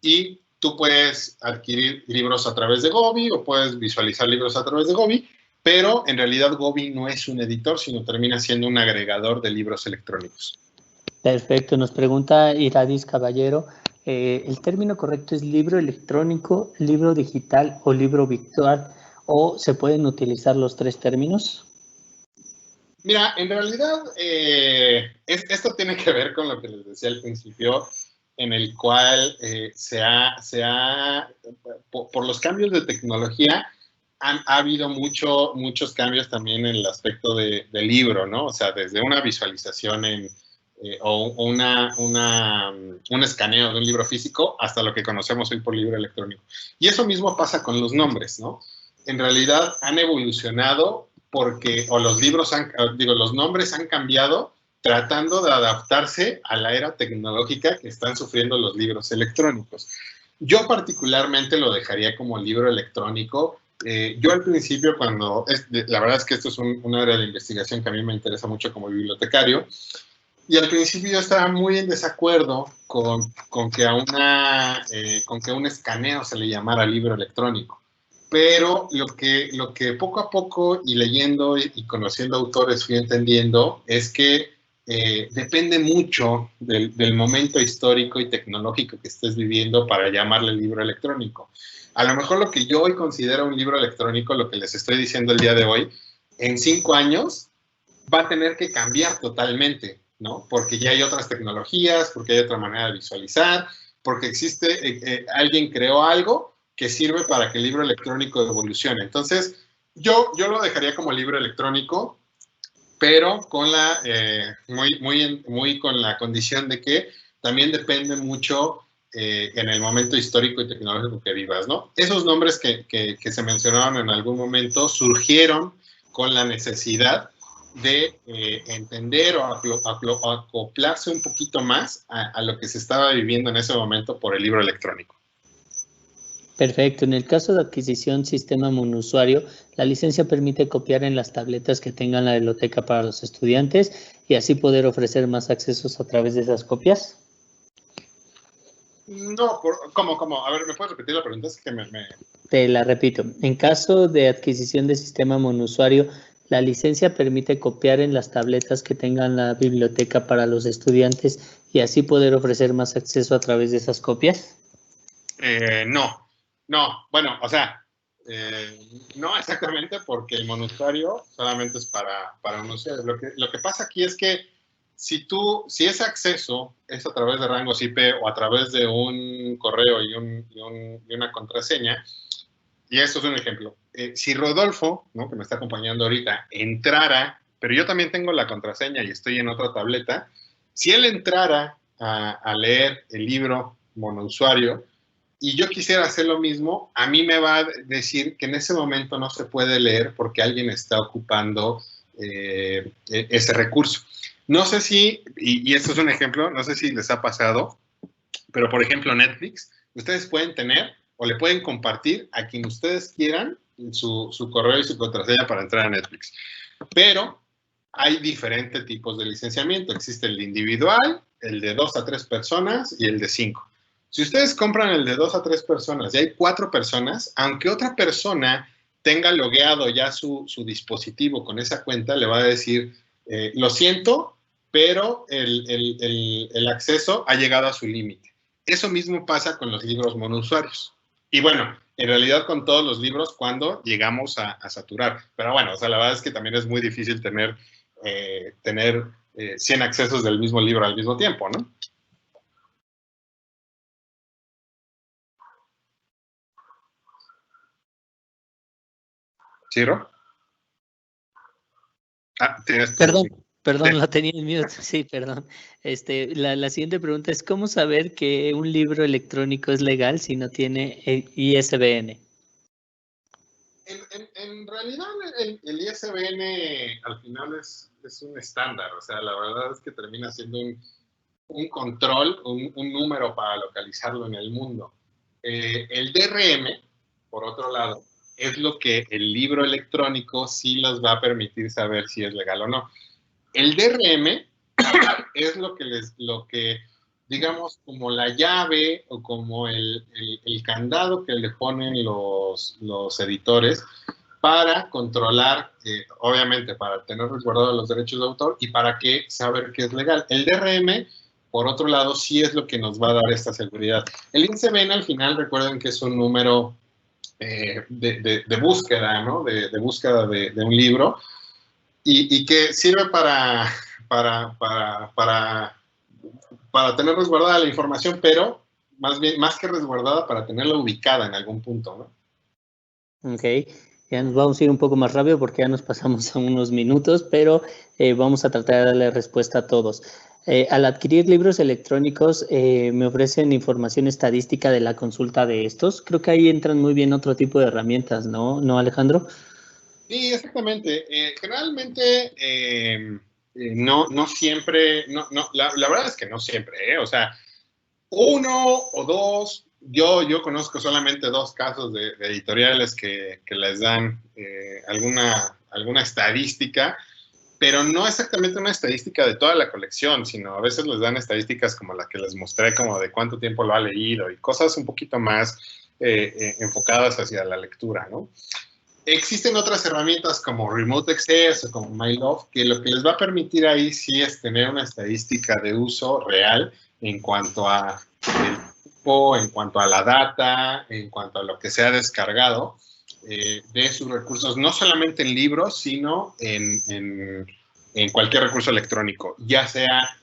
y tú puedes adquirir libros a través de Gobi o puedes visualizar libros a través de Gobi, pero en realidad Gobi no es un editor, sino termina siendo un agregador de libros electrónicos. Perfecto, nos pregunta Iradis Caballero, ¿el término correcto es libro electrónico, libro digital o libro virtual? ¿O se pueden utilizar los tres términos? Mira, en realidad esto tiene que ver con lo que les decía al principio, en el cual por los cambios de tecnología, ha habido muchos cambios también en el aspecto del libro, ¿no? O sea, desde una visualización o un escaneo de un libro físico hasta lo que conocemos hoy por libro electrónico. Y eso mismo pasa con los nombres, ¿no? En realidad han evolucionado porque, o los nombres han cambiado tratando de adaptarse a la era tecnológica que están sufriendo los libros electrónicos. Yo particularmente lo dejaría como libro electrónico. Yo al principio, la verdad es que esto es una área de investigación que a mí me interesa mucho como bibliotecario, y al principio yo estaba muy en desacuerdo con que a un escaneo se le llamara libro electrónico. Pero lo que poco a poco y leyendo y conociendo autores fui entendiendo es que depende mucho del momento histórico y tecnológico que estés viviendo para llamarle libro electrónico. A lo mejor lo que yo hoy considero un libro electrónico, lo que les estoy diciendo el día de hoy, en 5 años va a tener que cambiar totalmente, ¿no? Porque ya hay otras tecnologías, porque hay otra manera de visualizar, porque alguien creó algo que sirve para que el libro electrónico evolucione. Entonces, yo lo dejaría como libro electrónico, pero con muy con la condición de que también depende mucho en el momento histórico y tecnológico que vivas, ¿no? Esos nombres que se mencionaron en algún momento surgieron con la necesidad de entender o acoplarse un poquito más a lo que se estaba viviendo en ese momento por el libro electrónico. Perfecto. En el caso de adquisición sistema monusuario, la licencia permite copiar en las tabletas que tengan la biblioteca para los estudiantes y así poder ofrecer más accesos a través de esas copias. No, ¿cómo? A ver, ¿me puedes repetir la pregunta? Es que Te la repito. En caso de adquisición de sistema monusuario, la licencia permite copiar en las tabletas que tengan la biblioteca para los estudiantes y así poder ofrecer más acceso a través de esas copias. No, bueno, o sea, no exactamente porque el monusuario solamente es para un usuario. Lo que pasa aquí es que si ese acceso es a través de rangos IP o a través de un correo y una contraseña, y esto es un ejemplo, si Rodolfo, ¿no?, que me está acompañando ahorita, entrara, pero yo también tengo la contraseña y estoy en otra tableta, si él entrara a leer el libro monousuario, y yo quisiera hacer lo mismo, a mí me va a decir que en ese momento no se puede leer porque alguien está ocupando ese recurso. No sé si, y esto es un ejemplo, no sé si les ha pasado, pero por ejemplo Netflix, ustedes pueden tener o le pueden compartir a quien ustedes quieran su correo y su contraseña para entrar a Netflix. Pero hay diferentes tipos de licenciamiento. Existe el individual, el de 2 a 3 personas y el de 5. Si ustedes compran el de 2 a 3 personas y hay 4 personas, aunque otra persona tenga logueado ya su dispositivo con esa cuenta, le va a decir, lo siento, pero el acceso ha llegado a su límite. Eso mismo pasa con los libros monousuarios. Y bueno, en realidad con todos los libros cuando llegamos a saturar. Pero bueno, o sea, la verdad es que también es muy difícil tener 100 accesos del mismo libro al mismo tiempo, ¿no? ¿Ciro? Tienes tu... Perdón, la tenía en mute. Sí, perdón. La siguiente pregunta es, ¿cómo saber que un libro electrónico es legal si no tiene ISBN? En realidad, el ISBN al final es un estándar. O sea, la verdad es que termina siendo un control, un número para localizarlo en el mundo. El DRM, por otro lado, es lo que el libro electrónico sí los va a permitir saber si es legal o no. El DRM es lo que digamos, como la llave o como el candado que le ponen los editores para controlar, obviamente, para tener resguardados los derechos de autor y para que saber que es legal. El DRM, por otro lado, sí es lo que nos va a dar esta seguridad. El ISBN, al final, recuerden que es un número de búsqueda, ¿no? De búsqueda de un libro y que sirve para tener resguardada la información, pero más que resguardada, para tenerla ubicada en algún punto, ¿no? Ok, ya nos vamos a ir un poco más rápido porque ya nos pasamos a unos minutos, pero vamos a tratar de darle respuesta a todos. Al adquirir libros electrónicos, me ofrecen información estadística de la consulta de estos. Creo que ahí entran muy bien otro tipo de herramientas, ¿no, Alejandro? Sí, exactamente. Generalmente, no siempre, la verdad es que no siempre, o sea, 1 o 2, yo conozco solamente 2 casos de editoriales que les dan alguna estadística, pero no exactamente una estadística de toda la colección, sino a veces les dan estadísticas como la que les mostré, como de cuánto tiempo lo ha leído y cosas un poquito más enfocadas hacia la lectura, ¿no? Existen otras herramientas como Remote Access o como MyLove, que lo que les va a permitir ahí sí es tener una estadística de uso real en cuanto a el tiempo, en cuanto a la data, en cuanto a lo que se ha descargado de sus recursos, no solamente en libros, sino en cualquier recurso electrónico, ya sea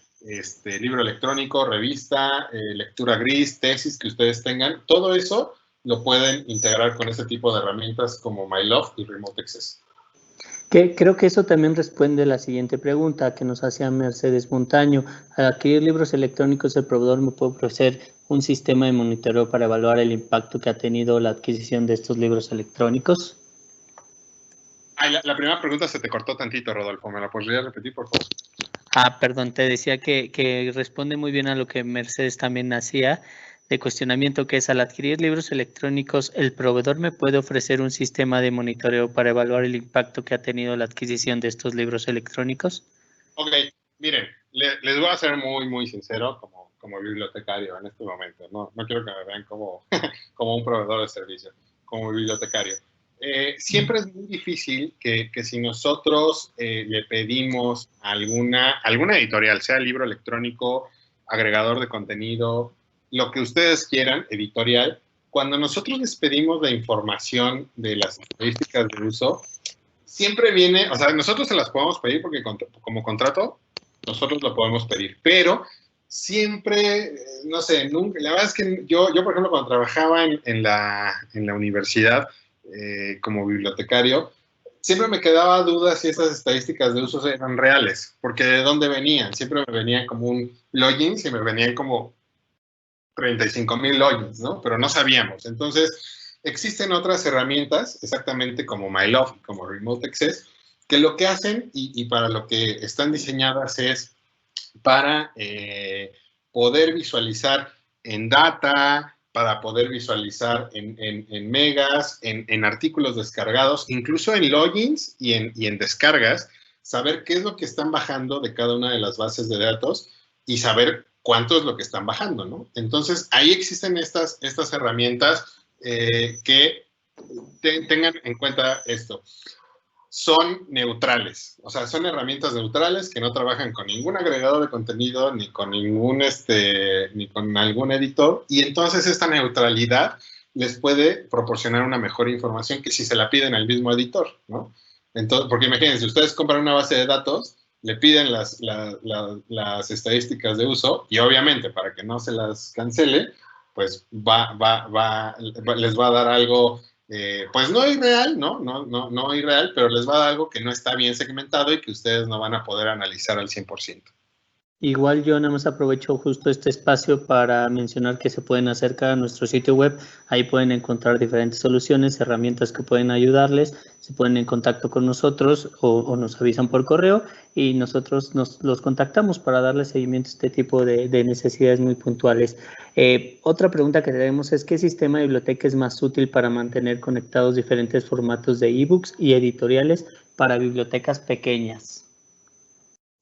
libro electrónico, revista, lectura gris, tesis que ustedes tengan, todo eso lo pueden integrar con este tipo de herramientas como MyLove y Remote Access. Creo que eso también responde a la siguiente pregunta que nos hacía Mercedes Montaño. Al adquirir libros electrónicos, el proveedor me puede ofrecer un sistema de monitoreo para evaluar el impacto que ha tenido la adquisición de estos libros electrónicos. La primera pregunta se te cortó tantito, Rodolfo. ¿Me la podrías repetir, por favor? Perdón, te decía que responde muy bien a lo que Mercedes también hacía de cuestionamiento, que es al adquirir libros electrónicos, ¿el proveedor me puede ofrecer un sistema de monitoreo para evaluar el impacto que ha tenido la adquisición de estos libros electrónicos? Ok, miren, les voy a ser muy, muy sincero como bibliotecario en este momento. No quiero que me vean como un proveedor de servicio, como bibliotecario. Siempre es muy difícil que si nosotros le pedimos a alguna editorial, sea libro electrónico, agregador de contenido, lo que ustedes quieran, editorial, cuando nosotros les pedimos la información de las estadísticas de uso, siempre viene, o sea, nosotros se las podemos pedir porque como contrato, nosotros lo podemos pedir, pero siempre, no sé, nunca, la verdad es que yo por ejemplo, cuando trabajaba en la universidad como bibliotecario, siempre me quedaba duda si esas estadísticas de usos eran reales, porque ¿de dónde venían? Siempre me venían como un login, y me venían como 35,000 logins, ¿no? Pero no sabíamos. Entonces, existen otras herramientas, exactamente como MyLove, como Remote Access, que lo que hacen y para lo que están diseñadas es para poder visualizar en data, para poder visualizar en megas, en artículos descargados, incluso en logins y en descargas, saber qué es lo que están bajando de cada una de las bases de datos y saber cuánto es lo que están bajando, ¿no? Entonces, ahí existen estas herramientas que tengan en cuenta esto. Son neutrales, o sea, son herramientas neutrales que no trabajan con ningún agregador de contenido, ni con ni con algún editor, y entonces esta neutralidad les puede proporcionar una mejor información que si se la piden al mismo editor, ¿no? Entonces, porque imagínense, ustedes compran una base de datos, le piden las estadísticas de uso, y obviamente para que no se las cancele, pues les va a dar algo pues no irreal, no irreal, pero les va a dar algo que no está bien segmentado y que ustedes no van a poder analizar al 100%. Igual yo nada más aprovecho justo este espacio para mencionar que se pueden acercar a nuestro sitio web. Ahí pueden encontrar diferentes soluciones, herramientas que pueden ayudarles. Se ponen en contacto con nosotros o nos avisan por correo y nosotros los contactamos para darles seguimiento a este tipo de necesidades muy puntuales. Otra pregunta que tenemos es ¿qué sistema de biblioteca es más útil para mantener conectados diferentes formatos de ebooks y editoriales para bibliotecas pequeñas?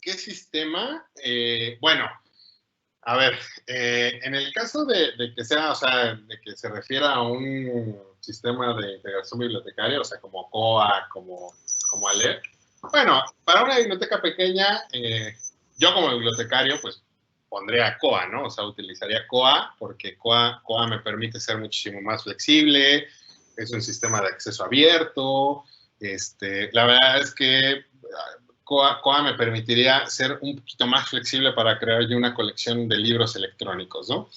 ¿Qué sistema? Bueno, a ver, en el caso de que sea, o sea, de que se refiera a un sistema de integración bibliotecaria, o sea, como COA, como Alert, bueno, para una biblioteca pequeña, yo como bibliotecario, pues pondría COA, ¿no? O sea, utilizaría COA porque COA me permite ser muchísimo más flexible, es un sistema de acceso abierto, la verdad es que COA me permitiría ser un poquito más flexible para crear yo una colección de libros electrónicos, ¿no?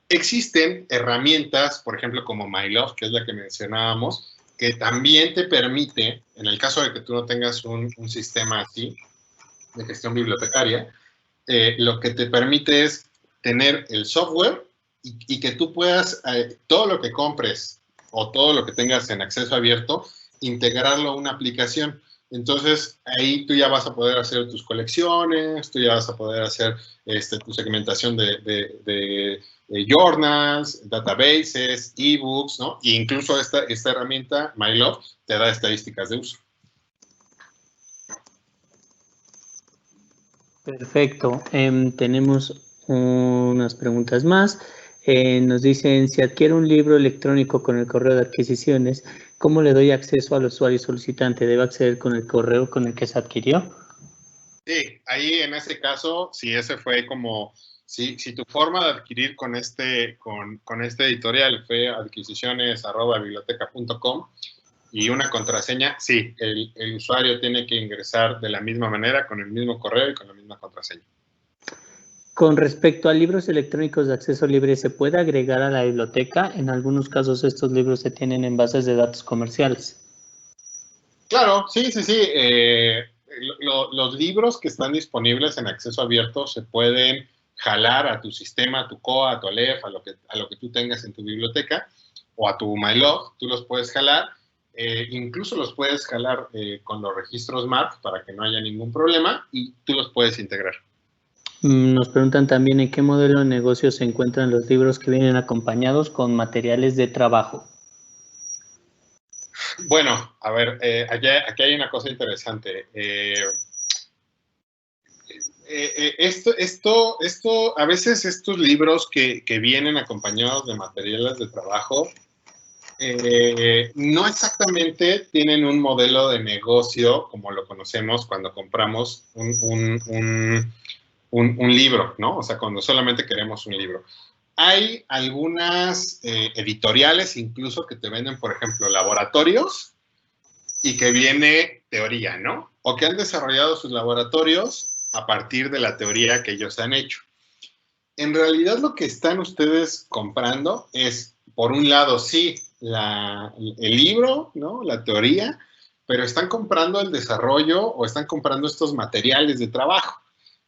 Existen herramientas, por ejemplo, como MyLove, que es la que mencionábamos, que también te permite, en el caso de que tú no tengas un sistema así de gestión bibliotecaria, lo que te permite es tener el software y que tú puedas, todo lo que compres o todo lo que tengas en acceso abierto, integrarlo a una aplicación. Entonces, ahí tú ya vas a poder hacer tus colecciones, tú ya vas a poder hacer tu segmentación de journals, databases, ebooks, ¿no? E incluso esta herramienta, MyLove, te da estadísticas de uso. Perfecto. Tenemos unas preguntas más. Nos dicen, si adquiero un libro electrónico con el correo de adquisiciones, ¿cómo le doy acceso al usuario solicitante? ¿Debe acceder con el correo con el que se adquirió? Sí, ahí en ese caso, si ese fue como, si tu forma de adquirir con este editorial fue adquisiciones@biblioteca.com y una contraseña, sí, el usuario tiene que ingresar de la misma manera, con el mismo correo y con la misma contraseña. Con respecto a libros electrónicos de acceso libre, ¿se puede agregar a la biblioteca? En algunos casos estos libros se tienen en bases de datos comerciales. Claro, sí. Los libros que están disponibles en acceso abierto se pueden jalar a tu sistema, a tu COA, a tu Aleph, a lo que tú tengas en tu biblioteca o a tu MyLove, tú los puedes jalar. Incluso los puedes jalar con los registros MARC para que no haya ningún problema y tú los puedes integrar. Nos preguntan también en qué modelo de negocio se encuentran los libros que vienen acompañados con materiales de trabajo. Bueno, a ver, aquí hay una cosa interesante. A veces estos libros que vienen acompañados de materiales de trabajo no exactamente tienen un modelo de negocio como lo conocemos cuando compramos un libro, ¿no? O sea, cuando solamente queremos un libro. Hay algunas editoriales incluso que te venden, por ejemplo, laboratorios y que viene teoría, ¿no? O que han desarrollado sus laboratorios a partir de la teoría que ellos han hecho. En realidad lo que están ustedes comprando es, por un lado, sí, el libro, ¿no? La teoría, pero están comprando el desarrollo o están comprando estos materiales de trabajo,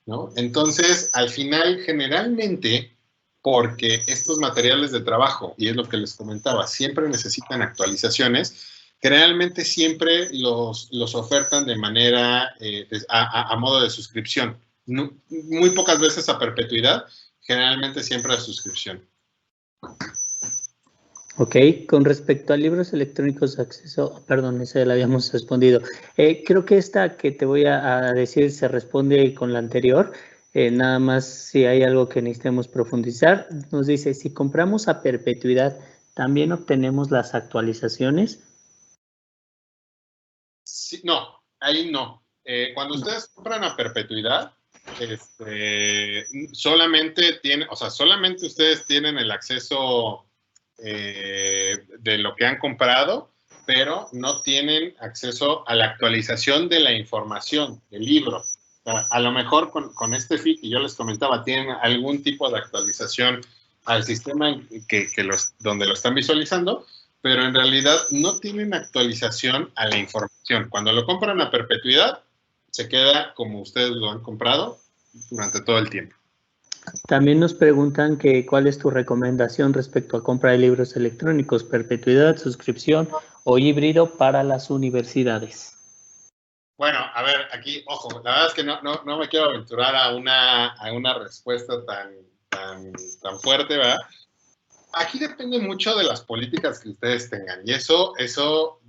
¿no? Entonces, al final, generalmente, porque estos materiales de trabajo, y es lo que les comentaba, siempre necesitan actualizaciones, generalmente siempre los ofertan de manera, a modo de suscripción. No, muy pocas veces a perpetuidad, generalmente siempre a suscripción. Ok, con respecto a libros electrónicos de acceso, perdón, esa ya la habíamos respondido. Creo que esta que te voy a decir se responde con la anterior. Nada más si hay algo que necesitemos profundizar, nos dice, si compramos a perpetuidad, ¿también obtenemos las actualizaciones? Sí, no, ahí no. Cuando ustedes compran a perpetuidad, solamente solamente ustedes tienen el acceso de lo que han comprado, pero no tienen acceso a la actualización de la información del libro. O sea, a lo mejor con este fee que yo les comentaba, tienen algún tipo de actualización al sistema donde lo están visualizando, pero en realidad no tienen actualización a la información. Cuando lo compran a perpetuidad, se queda como ustedes lo han comprado durante todo el tiempo. También nos preguntan que cuál es tu recomendación respecto a compra de libros electrónicos, perpetuidad, suscripción o híbrido para las universidades. Bueno, a ver, aquí, ojo, la verdad es que no me quiero aventurar a una respuesta tan fuerte, ¿verdad? Aquí depende mucho de las políticas que ustedes tengan, y eso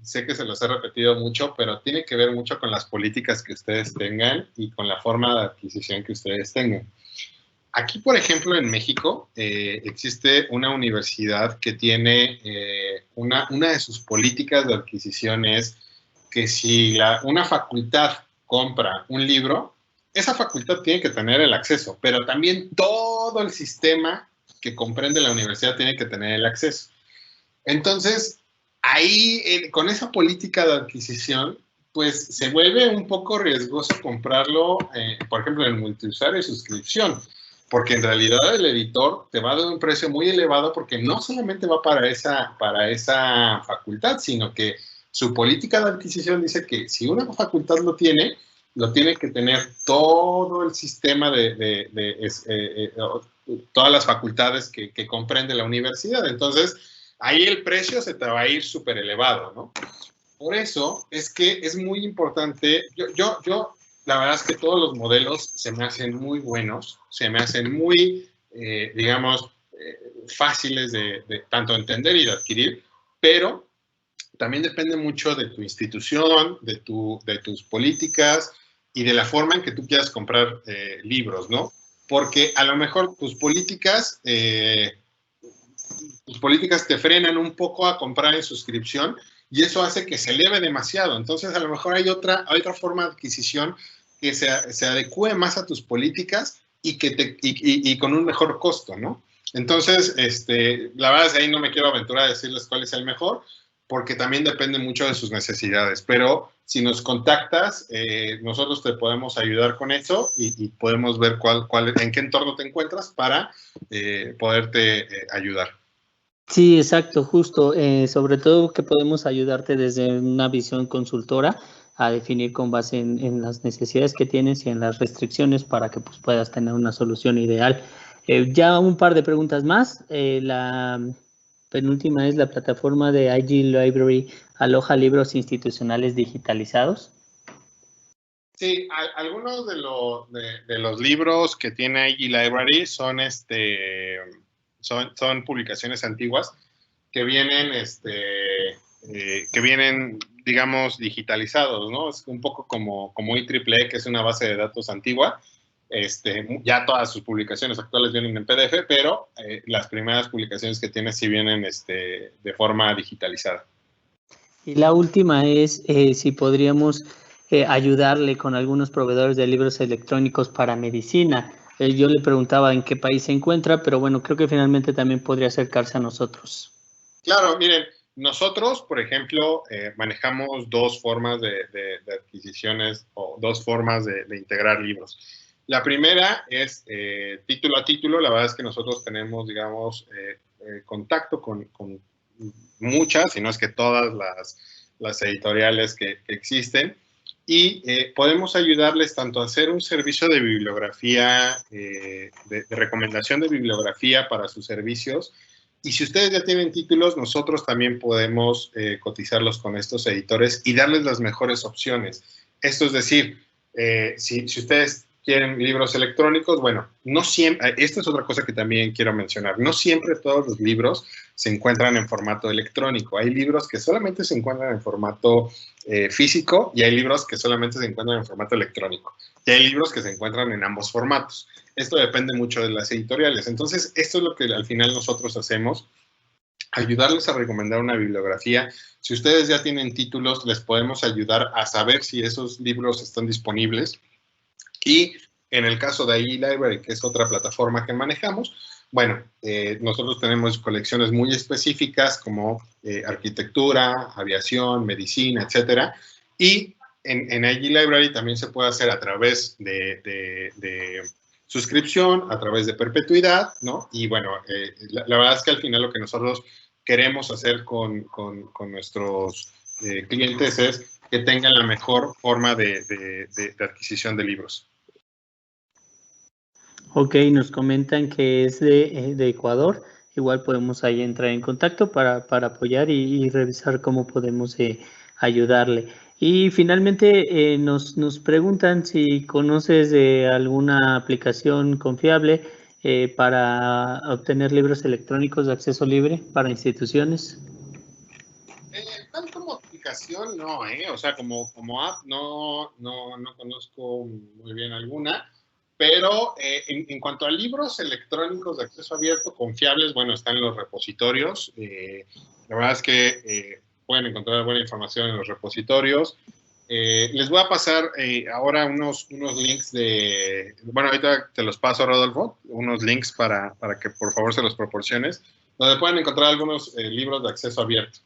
sé que se los he repetido mucho, pero tiene que ver mucho con las políticas que ustedes tengan y con la forma de adquisición que ustedes tengan. Aquí, por ejemplo, en México, existe una universidad que tiene una de sus políticas de adquisición es que si una facultad compra un libro, esa facultad tiene que tener el acceso, pero también todo el sistema que comprende la universidad tiene que tener el acceso. Entonces, ahí, con esa política de adquisición, pues se vuelve un poco riesgoso comprarlo, por ejemplo, en multiusuario y suscripción, porque en realidad el editor te va a dar un precio muy elevado porque no solamente va para esa facultad, sino que su política de adquisición dice que si una facultad lo tiene que tener todo el sistema todas las facultades que comprende la universidad. Entonces, ahí el precio se te va a ir súper elevado, ¿no? Por eso es que es muy importante, la verdad es que todos los modelos se me hacen muy buenos, se me hacen muy, fáciles de tanto entender y de adquirir, pero también depende mucho de tu institución, de tus políticas y de la forma en que tú quieras comprar libros, ¿no? Porque a lo mejor tus políticas te frenan un poco a comprar en suscripción y eso hace que se eleve demasiado. Entonces, a lo mejor hay otra forma de adquisición que se adecue más a tus políticas y con un mejor costo, ¿no? Entonces, la verdad es que ahí no me quiero aventurar a decirles cuál es el mejor, porque también depende mucho de sus necesidades. Pero si nos contactas, nosotros te podemos ayudar con eso y podemos ver en qué entorno te encuentras para poderte ayudar. Sí, exacto, justo. Sobre todo que podemos ayudarte desde una visión consultora a definir con base en las necesidades que tienes y en las restricciones para que pues, puedas tener una solución ideal. Ya un par de preguntas más. La penúltima es la plataforma de IG Library aloja libros institucionales digitalizados. Sí, algunos de los libros que tiene IG Library son publicaciones antiguas que vienen, digamos, digitalizados, ¿no? Es un poco como IEEE, que es una base de datos antigua. Ya todas sus publicaciones actuales vienen en PDF, pero las primeras publicaciones que tiene sí vienen de forma digitalizada. Y la última es si podríamos ayudarle con algunos proveedores de libros electrónicos para medicina. Yo le preguntaba en qué país se encuentra, pero bueno, creo que finalmente también podría acercarse a nosotros. Claro, miren, nosotros, por ejemplo, manejamos dos formas de adquisiciones o dos formas de integrar libros. La primera es título a título. La verdad es que nosotros tenemos, digamos, contacto con muchas, si no es que todas las editoriales que existen, y podemos ayudarles tanto a hacer un servicio de bibliografía, de recomendación de bibliografía para sus servicios, y si ustedes ya tienen títulos, nosotros también podemos cotizarlos con estos editores y darles las mejores opciones. Esto es decir, si ustedes quieren libros electrónicos, bueno, no siempre, esta es otra cosa que también quiero mencionar, no siempre todos los libros se encuentran en formato electrónico. Hay libros que solamente se encuentran en formato físico y hay libros que solamente se encuentran en formato electrónico. Y hay libros que se encuentran en ambos formatos. Esto depende mucho de las editoriales. Entonces, esto es lo que al final nosotros hacemos, ayudarles a recomendar una bibliografía. Si ustedes ya tienen títulos, les podemos ayudar a saber si esos libros están disponibles. Y en el caso de iLibrary, que es otra plataforma que manejamos, bueno, nosotros tenemos colecciones muy específicas como arquitectura, aviación, medicina, etcétera. Y en iLibrary también se puede hacer a través de suscripción, a través de perpetuidad, ¿no? Y bueno, la verdad es que al final lo que nosotros queremos hacer con nuestros clientes es que tengan la mejor forma de adquisición de libros. Ok, nos comentan que es de Ecuador. Igual podemos ahí entrar en contacto para apoyar y revisar cómo podemos ayudarle. Y finalmente nos preguntan si conoces de alguna aplicación confiable para obtener libros electrónicos de acceso libre para instituciones. Tal como aplicación, no, o sea, como app, no conozco muy bien alguna, pero en cuanto a libros electrónicos de acceso abierto confiables, bueno, están los repositorios. La verdad es que pueden encontrar buena información en los repositorios. Les voy a pasar ahora unos links bueno, ahorita te los paso, Rodolfo, unos links para que por favor se los proporciones, donde pueden encontrar algunos libros de acceso abierto.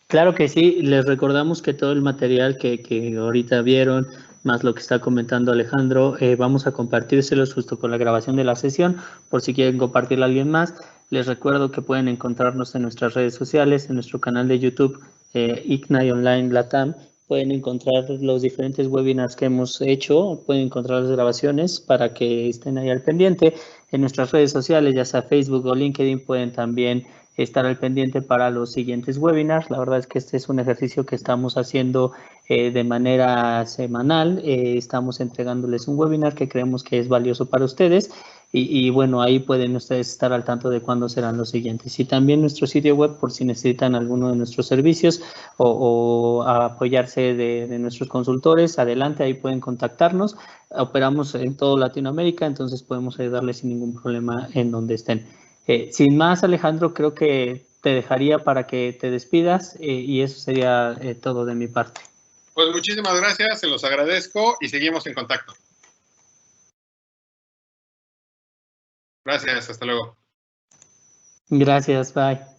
Claro que sí, les recordamos que todo el material que ahorita vieron, más lo que está comentando Alejandro, vamos a compartírselos justo con la grabación de la sesión, por si quieren compartirla a alguien más. Les recuerdo que pueden encontrarnos en nuestras redes sociales, en nuestro canal de YouTube, ICNAI Online Latam. Pueden encontrar los diferentes webinars que hemos hecho, pueden encontrar las grabaciones para que estén ahí al pendiente. En nuestras redes sociales, ya sea Facebook o LinkedIn, pueden también estar al pendiente para los siguientes webinars. La verdad es que este es un ejercicio que estamos haciendo de manera semanal. Estamos entregándoles un webinar que creemos que es valioso para ustedes y bueno, ahí pueden ustedes estar al tanto de cuándo serán los siguientes. Y también nuestro sitio web por si necesitan alguno de nuestros servicios o apoyarse de nuestros consultores, adelante, ahí pueden contactarnos. Operamos en toda Latinoamérica, entonces podemos ayudarles sin ningún problema en donde estén. Sin más, Alejandro, creo que te dejaría para que te despidas y eso sería todo de mi parte. Pues muchísimas gracias, se los agradezco y seguimos en contacto. Gracias, hasta luego. Gracias, bye.